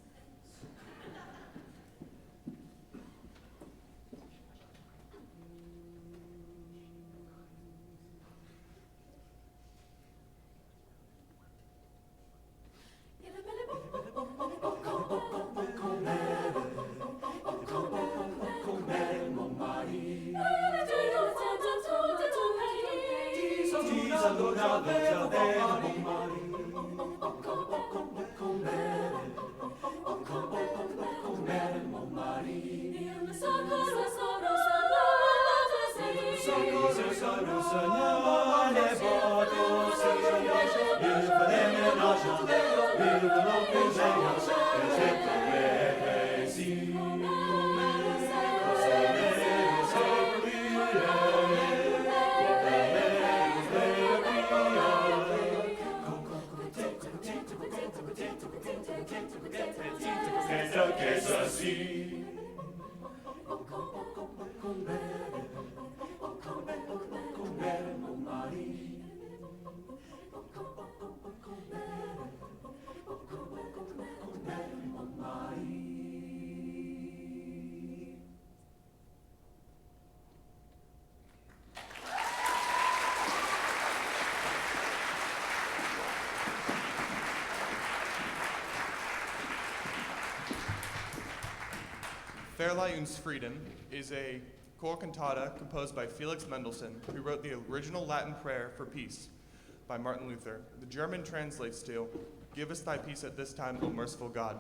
Verlaeun's Freedom is a choral cantata composed by Felix Mendelssohn, who wrote the original Latin prayer for peace by Martin Luther. The German translates to, "Give us thy peace at this time, O merciful God."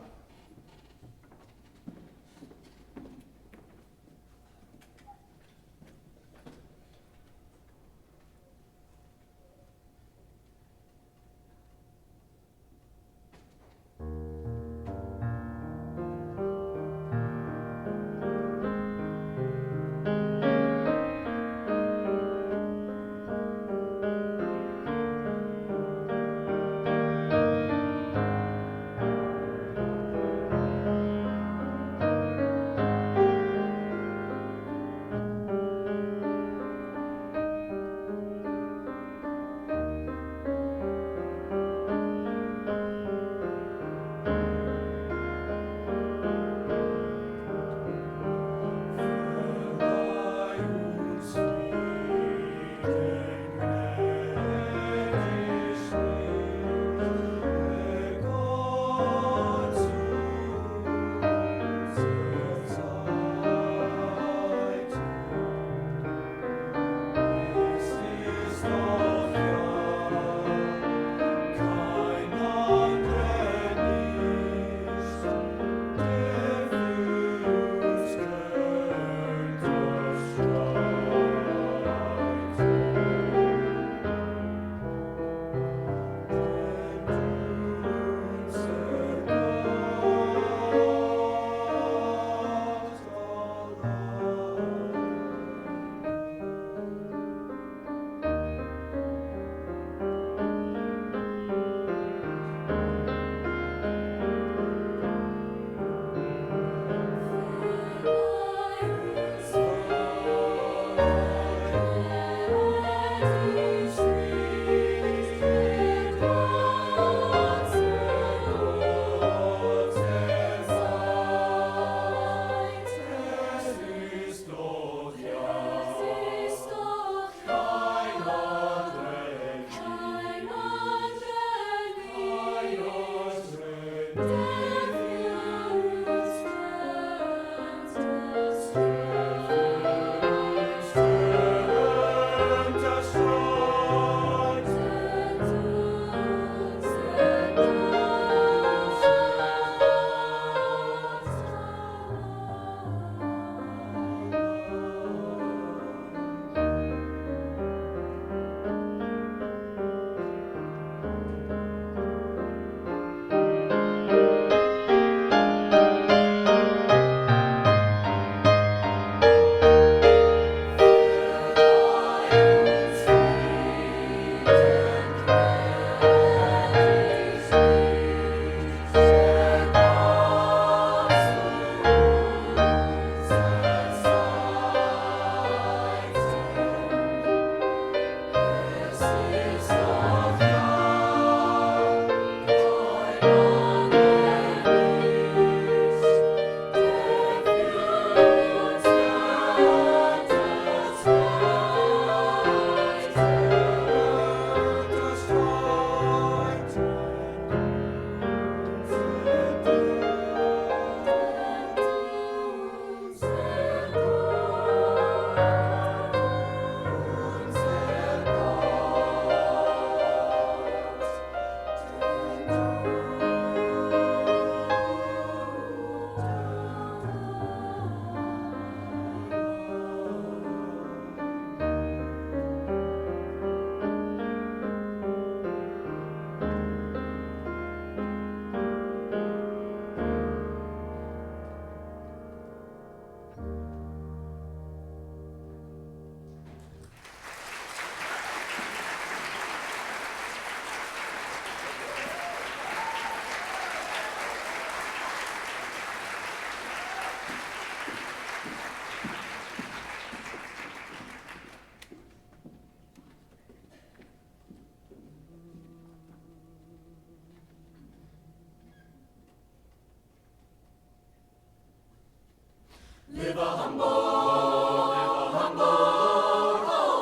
Live a humble, oh,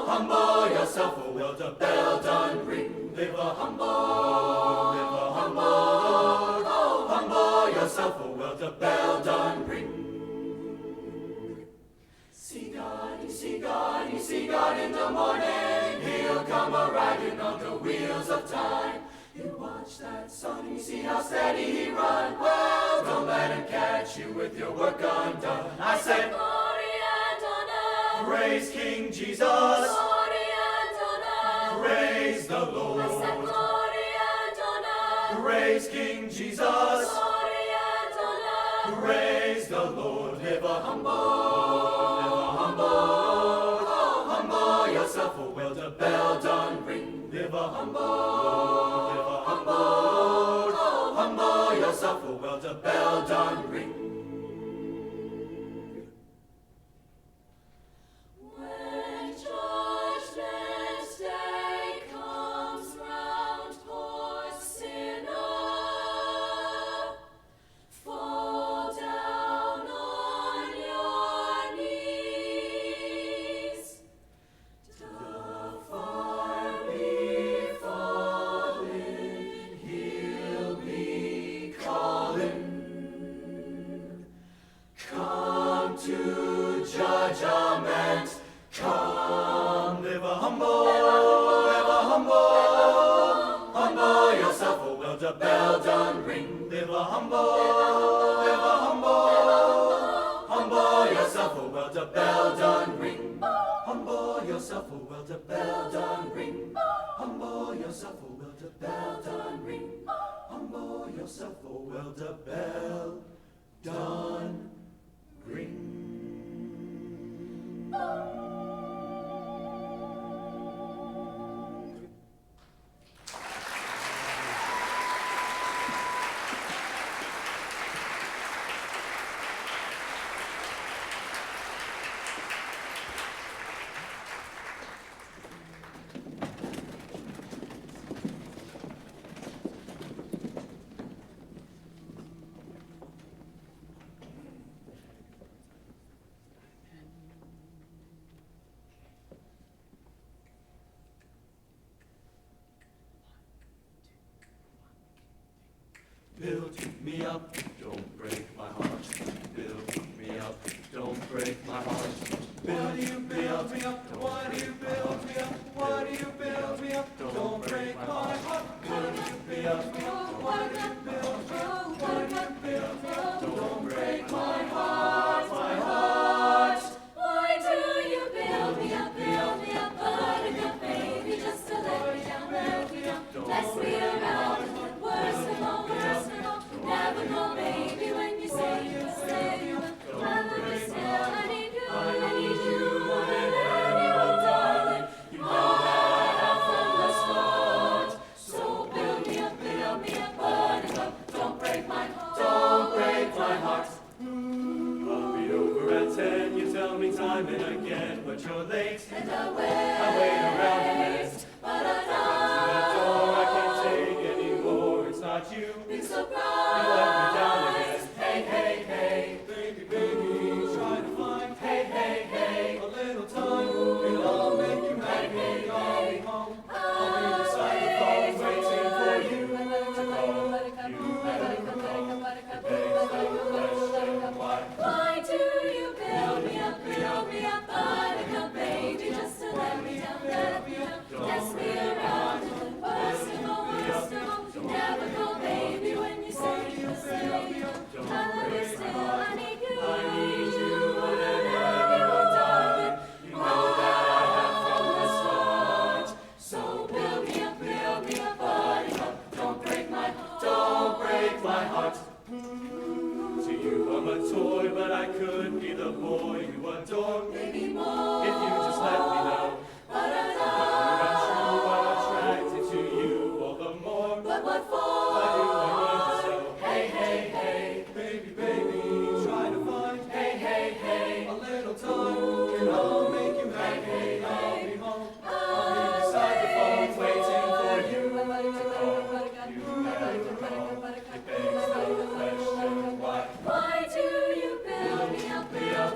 humble yourself, or will the bell done ring? Live a humble, oh, humble yourself, or will the bell done ring? See God, you see God in the morning. He'll come a-riding on the wheels of time. You watch that sun and you see how steady he run. Well, don't let him catch you with your work undone. I said, glory and honor. Praise King Jesus. Glory and honor. Praise the Lord. I said, glory and honor. Praise King Jesus. Glory and honor. Praise the Lord. Live a humble, oh, humble yourself, or will the bell done ring? Live a humble, oh, humble yourself, or will the bell done ring? When Judgment Day comes round, poor sinner, fall down on your knees. The fire be falling, he'll be calling. Come to judgment, come. Live a humble, humble yourself, or will the bell done ring? Live a humble, humble yourself, or will the bell done ring? Humble yourself, or will the bell done ring? Humble yourself, or will the bell done ring? Humble yourself, or will the bell done ring? Build me up, don't break my heart. Build me up, don't break my heart. Why do you build me up? Why do you build me up? Why do you build me up? Don't break my heart. Why do you build me up? Why do you build me up? Why do you build me up? Don't break my heart, my heart. Why do you build me up, buttercup baby, just to let me down, mess me around, worst of all, never go baby when you say you stay. I love you still, I need you, and you, darling. You know that I have from the start. So build me up, buttercup. Don't break my heart, don't break my heart. I'll be over at 10, you tell me time and again, but you're late. And I wait around a minute. But that door I can't take anymore, it's not you. Big surprise. You let me down again. Hey, hey, hey. Baby, baby, try to find. Hey, hey, hey. A little time, it'll all make you happy. I'll be home. I'll be beside the phone waiting for you to call you. Why do you build me up, buttercup baby, just to let me down, mess me around, worst of all, never go baby when you say you stay. I love you still, I need you, and you, darling. You know that I have from the start. So build me up, buttercup. Don't break my heart. To you I'm a toy, but I could be the boy you adore. Maybe more, if you just let me know. But you're not true, I'm attracted to you all the more. But what for? Why do I need to know? Hey, hey, hey. Baby, baby, try to find. Hey, hey, hey. A little time can all make you happy. I'll be home. I'll be beside the phone waiting for you to call you. It begs the question, why do you build me up,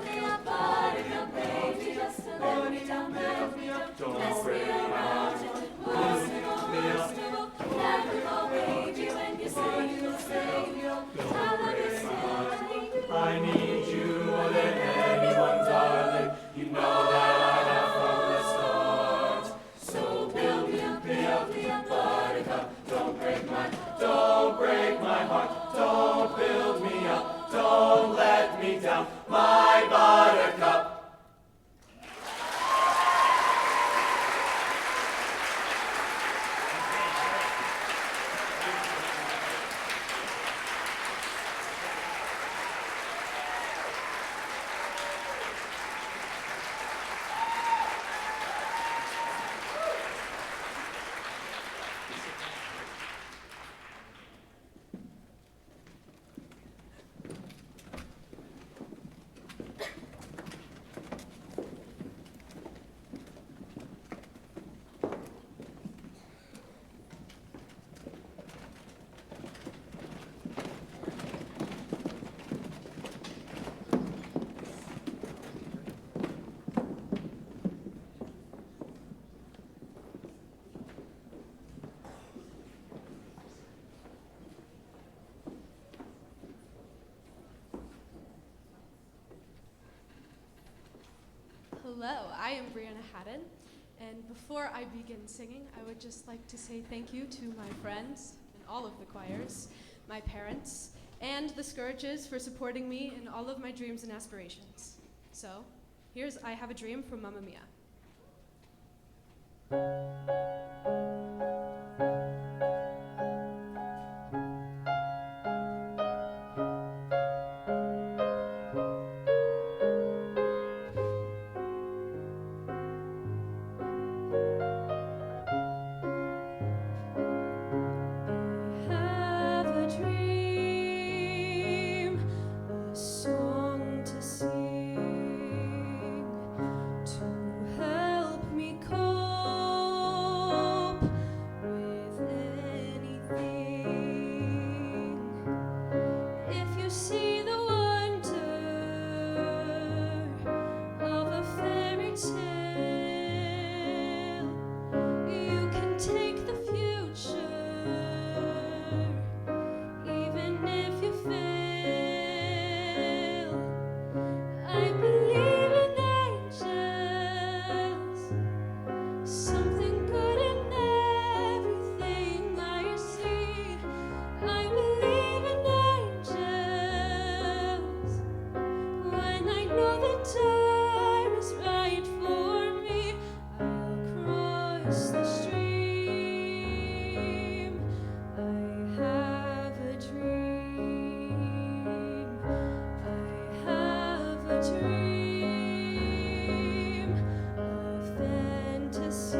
I am Brianna Haddon, and before I begin singing, I would just like to say thank you to my friends in all of the choirs, my parents, and the Scourges for supporting me in all of my dreams and aspirations. So, here's I Have a Dream from Mamma Mia. Have a dream, a song to sing, to help me cope with anything. If you see the wonder of a fairy tale, you can take the future. Even if you fail, I believe in angels, something good in everything I see. I believe in angels when I know the time is right for me. I'll cross the stream. I have a dream. I have a dream, a fantasy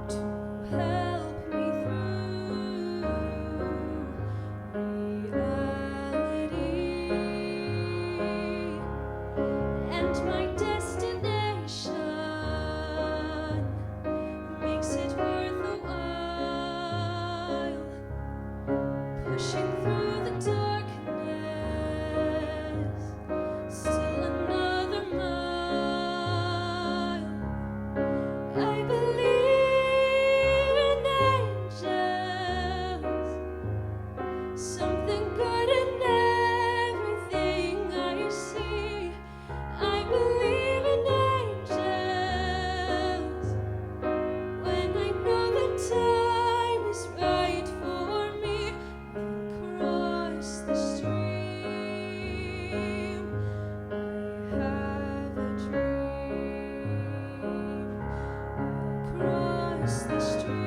to help me through reality. And my destination makes it worth a while, pushing through the darkness, still another mile. I believe in angels, something good in everything I see. I believe in angels when I know the time is right for me. I'll cross the stream. I have a dream. I'll cross the stream.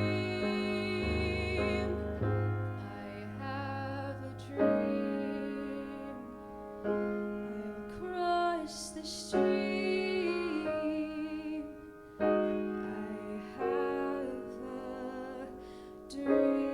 I have a dream. I'll cross the stream. I have a dream.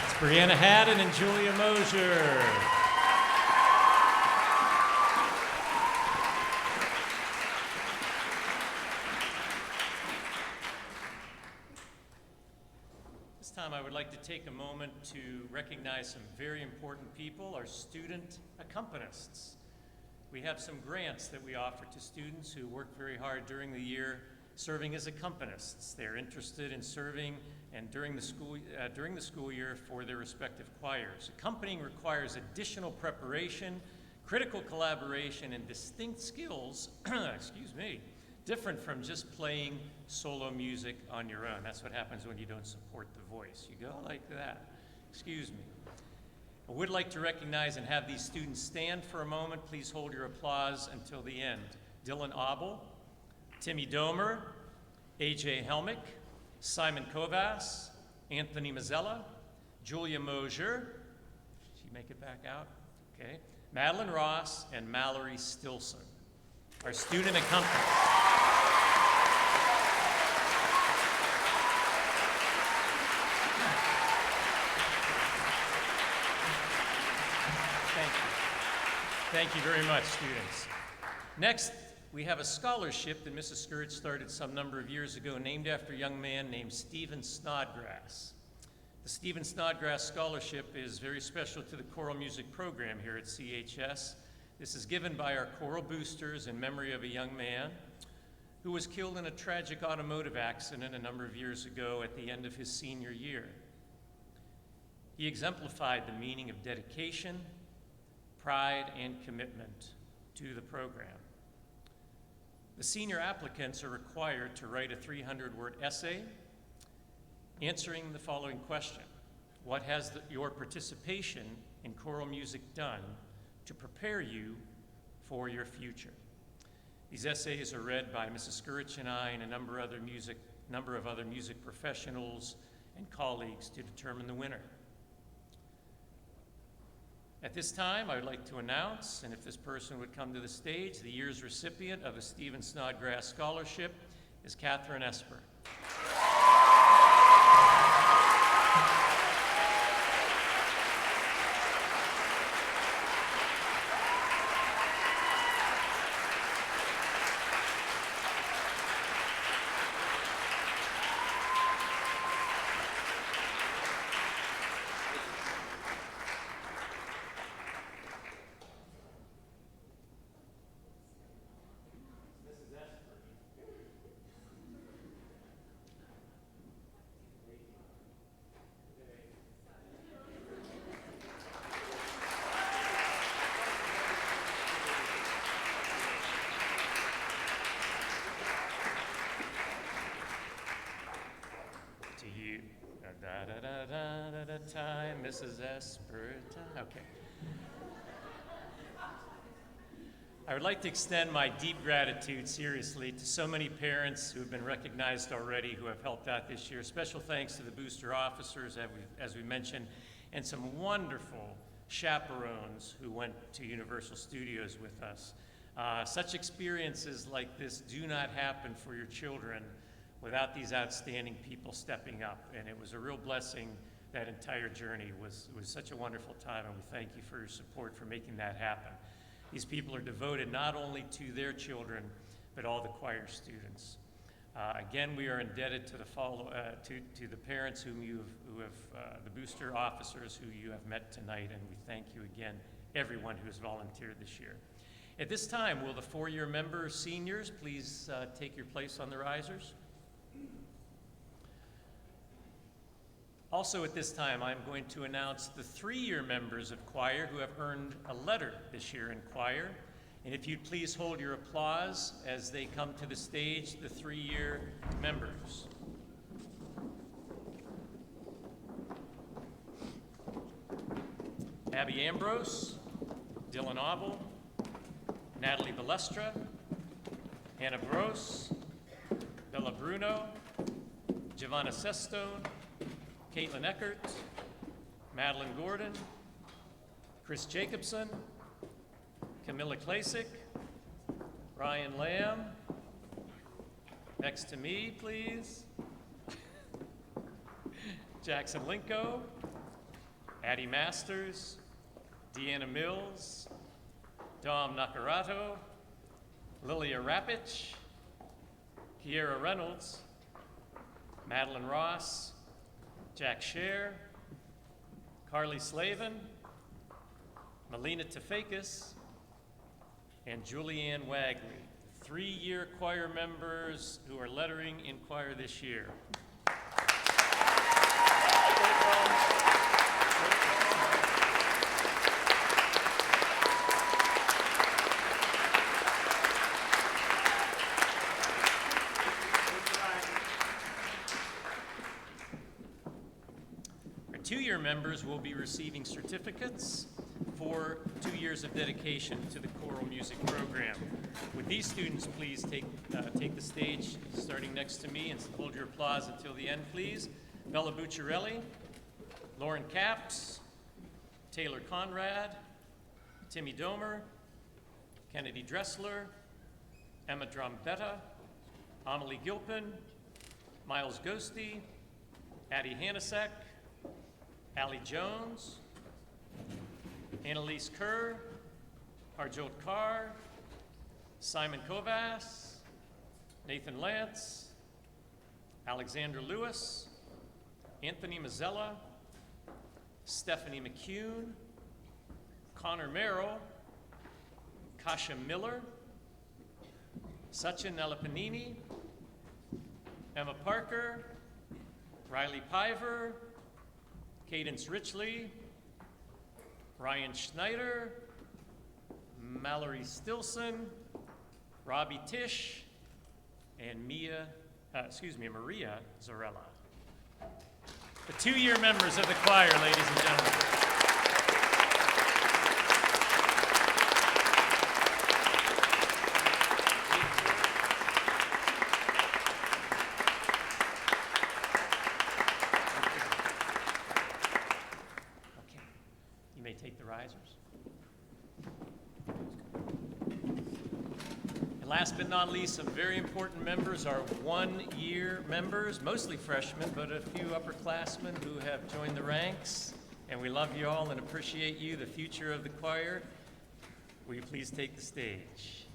It's Brianna Haddon and Julia Mosier. This time I would like to take a moment to recognize some very important people, our student accompanists. We have some grants that we offer to students who work very hard during the year serving as accompanists. They're interested in serving and during the school year for their respective choirs. Accompanying requires additional preparation, critical collaboration, and distinct skills, excuse me, different from just playing solo music on your own. That's what happens when you don't support the voice. You go like that. Excuse me. I would like to recognize and have these students stand for a moment. Please hold your applause until the end. Dylan Abel, Timmy Domer, AJ Helmick, Simon Kovas, Anthony Mazzella, Julia Mosier, did she make it back out? Okay. Madeline Ross, and Mallory Stilson. Our student accompanists. Thank you very much, students. Next, we have a scholarship that Mrs. Scourge started some number of years ago named after a young man named Stephen Snodgrass. The Stephen Snodgrass Scholarship is very special to the choral music program here at CHS. This is given by our choral boosters in memory of a young man who was killed in a tragic automotive accident a number of years ago at the end of his senior year. He exemplified the meaning of dedication, pride, and commitment to the program. The senior applicants are required to write a 300-word essay answering the following question: what has your participation in choral music done to prepare you for your future? These essays are read by Mrs. Skurich and I and a number of other music professionals and colleagues to determine the winner. At this time, I would like to announce, and if this person would come to the stage, the year's recipient of the Stephen Snodgrass Scholarship is Catherine Esper. Time, Mrs. Esper. Okay. I would like to extend my deep gratitude, seriously, to so many parents who have been recognized already who have helped out this year. Special thanks to the booster officers, as we mentioned, and some wonderful chaperones who went to Universal Studios with us. Such experiences like this do not happen for your children without these outstanding people stepping up, and it was a real blessing. That entire journey was such a wonderful time, and we thank you for your support for making that happen. These people are devoted not only to their children, but all the choir students. Again, we are indebted to the the parents the booster officers who you have met tonight, and we thank you again, everyone who has volunteered this year. At this time, will the four-year members, seniors, please take your place on the risers? Also at this time, I'm going to announce the three-year members of choir who have earned a letter this year in choir. And if you'd please hold your applause as they come to the stage, the three-year members. Abby Ambrose, Dylan Auble, Natalie Balestra, Hannah Brose, Bella Bruno, Giovanna Sestone, Caitlin Eckert, Madeline Gordon, Chris Jacobson, Camilla Klasick, Ryan Lamb. Next to me, please. Jackson Linko, Addie Masters, Deanna Mills, Dom Nakarato, Lilia Rapich, Kiera Reynolds, Madeline Ross, Jack Scher, Carly Slavin, Melina Tafakis, and Julianne Wagley, three-year choir members who are lettering in choir this year. Two-year members will be receiving certificates for 2 years of dedication to the choral music program. Would these students please take the stage, starting next to me, and hold your applause until the end, please. Bella Bucciarelli, Lauren Capps, Taylor Conrad, Timmy Domer, Kennedy Dressler, Emma Drombetta, Amelie Gilpin, Miles Ghosty, Addie Hanasek, Allie Jones, Annalise Kerr, Harjot Carr, Simon Kovas, Nathan Lance, Alexander Lewis, Anthony Mazzella, Stephanie McCune, Connor Merrill, Kasha Miller, Sachin Nelapanini, Emma Parker, Riley Piver, Cadence Richley, Ryan Schneider, Mallory Stilson, Robbie Tisch, and Maria Zarella. The 2-year members of the choir, ladies and gentlemen. Okay, you may take the risers. And last but not least, some very important members are 1-year members, mostly freshmen, but a few upperclassmen who have joined the ranks. And we love you all and appreciate you, the future of the choir. Will you please take the stage?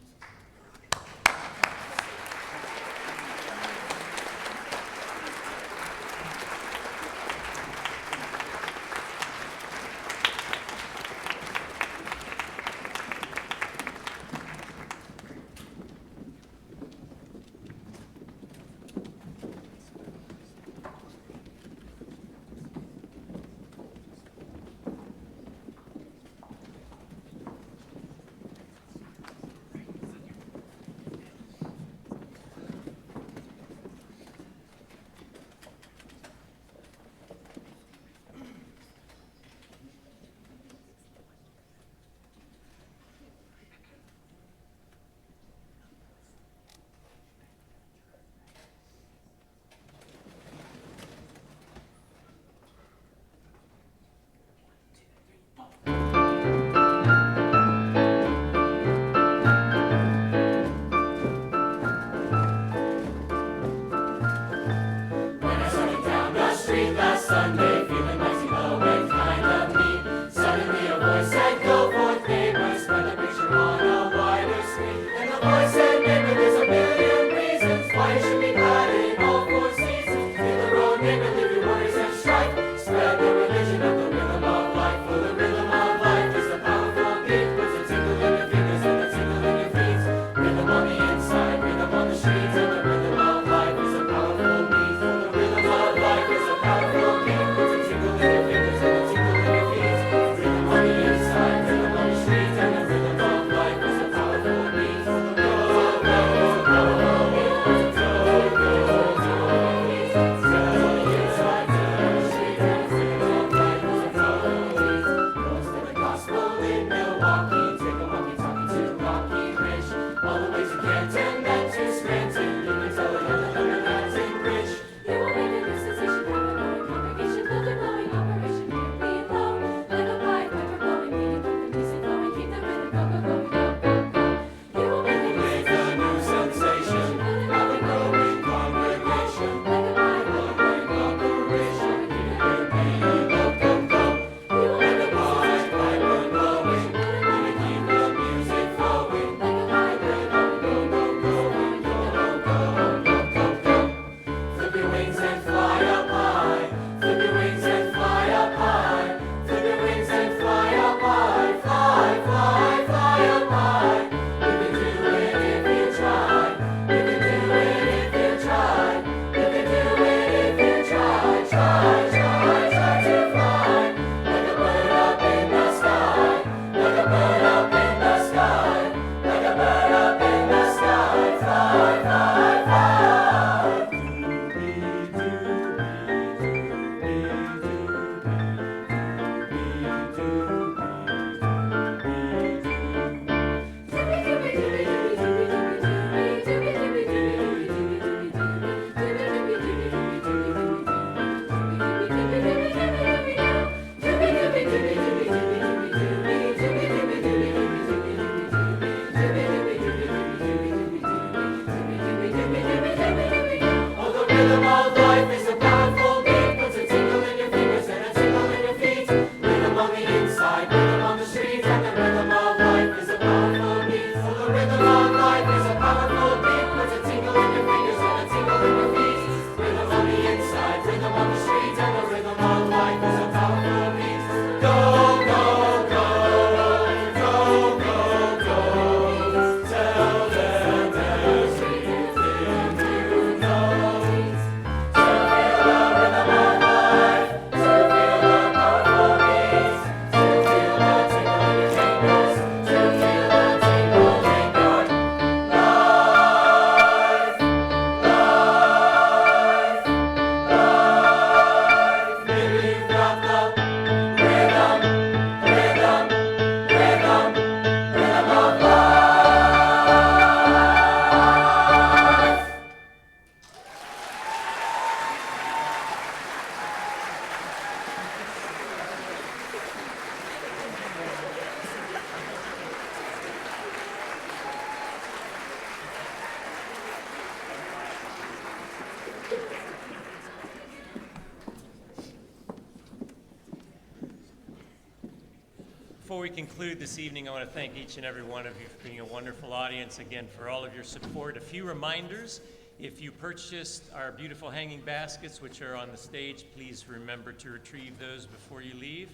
Before we conclude this evening, I want to thank each and every one of you for being a wonderful audience, again, for all of your support. A few reminders. If you purchased our beautiful hanging baskets, which are on the stage, please remember to retrieve those before you leave.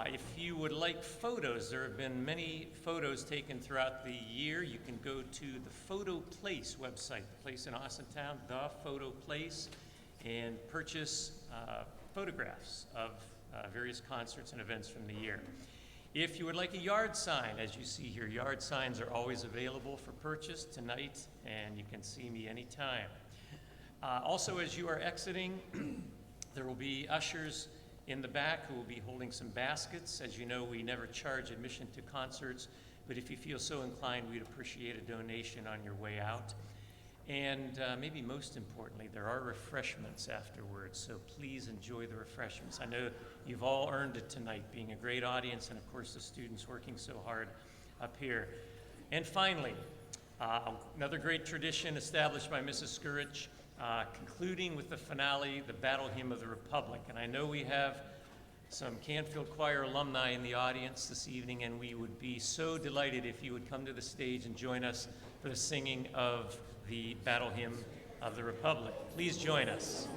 If you would like photos, there have been many photos taken throughout the year. You can go to the Photo Place website, the place in Austintown, the Photo Place, and purchase photographs of various concerts and events from the year. If you would like a yard sign, as you see here, yard signs are always available for purchase tonight, and you can see me anytime. Also, as you are exiting, there will be ushers in the back who will be holding some baskets. As you know, we never charge admission to concerts, but if you feel so inclined, we'd appreciate a donation on your way out. And maybe most importantly, there are refreshments afterwards, so please enjoy the refreshments. I know you've all earned it tonight, being a great audience, and of course the students working so hard up here. And finally, another great tradition established by Mrs. Skurich, concluding with the finale, the Battle Hymn of the Republic. And I know we have some Canfield Choir alumni in the audience this evening, and we would be so delighted if you would come to the stage and join us for the singing of the Battle Hymn of the Republic. Please join us.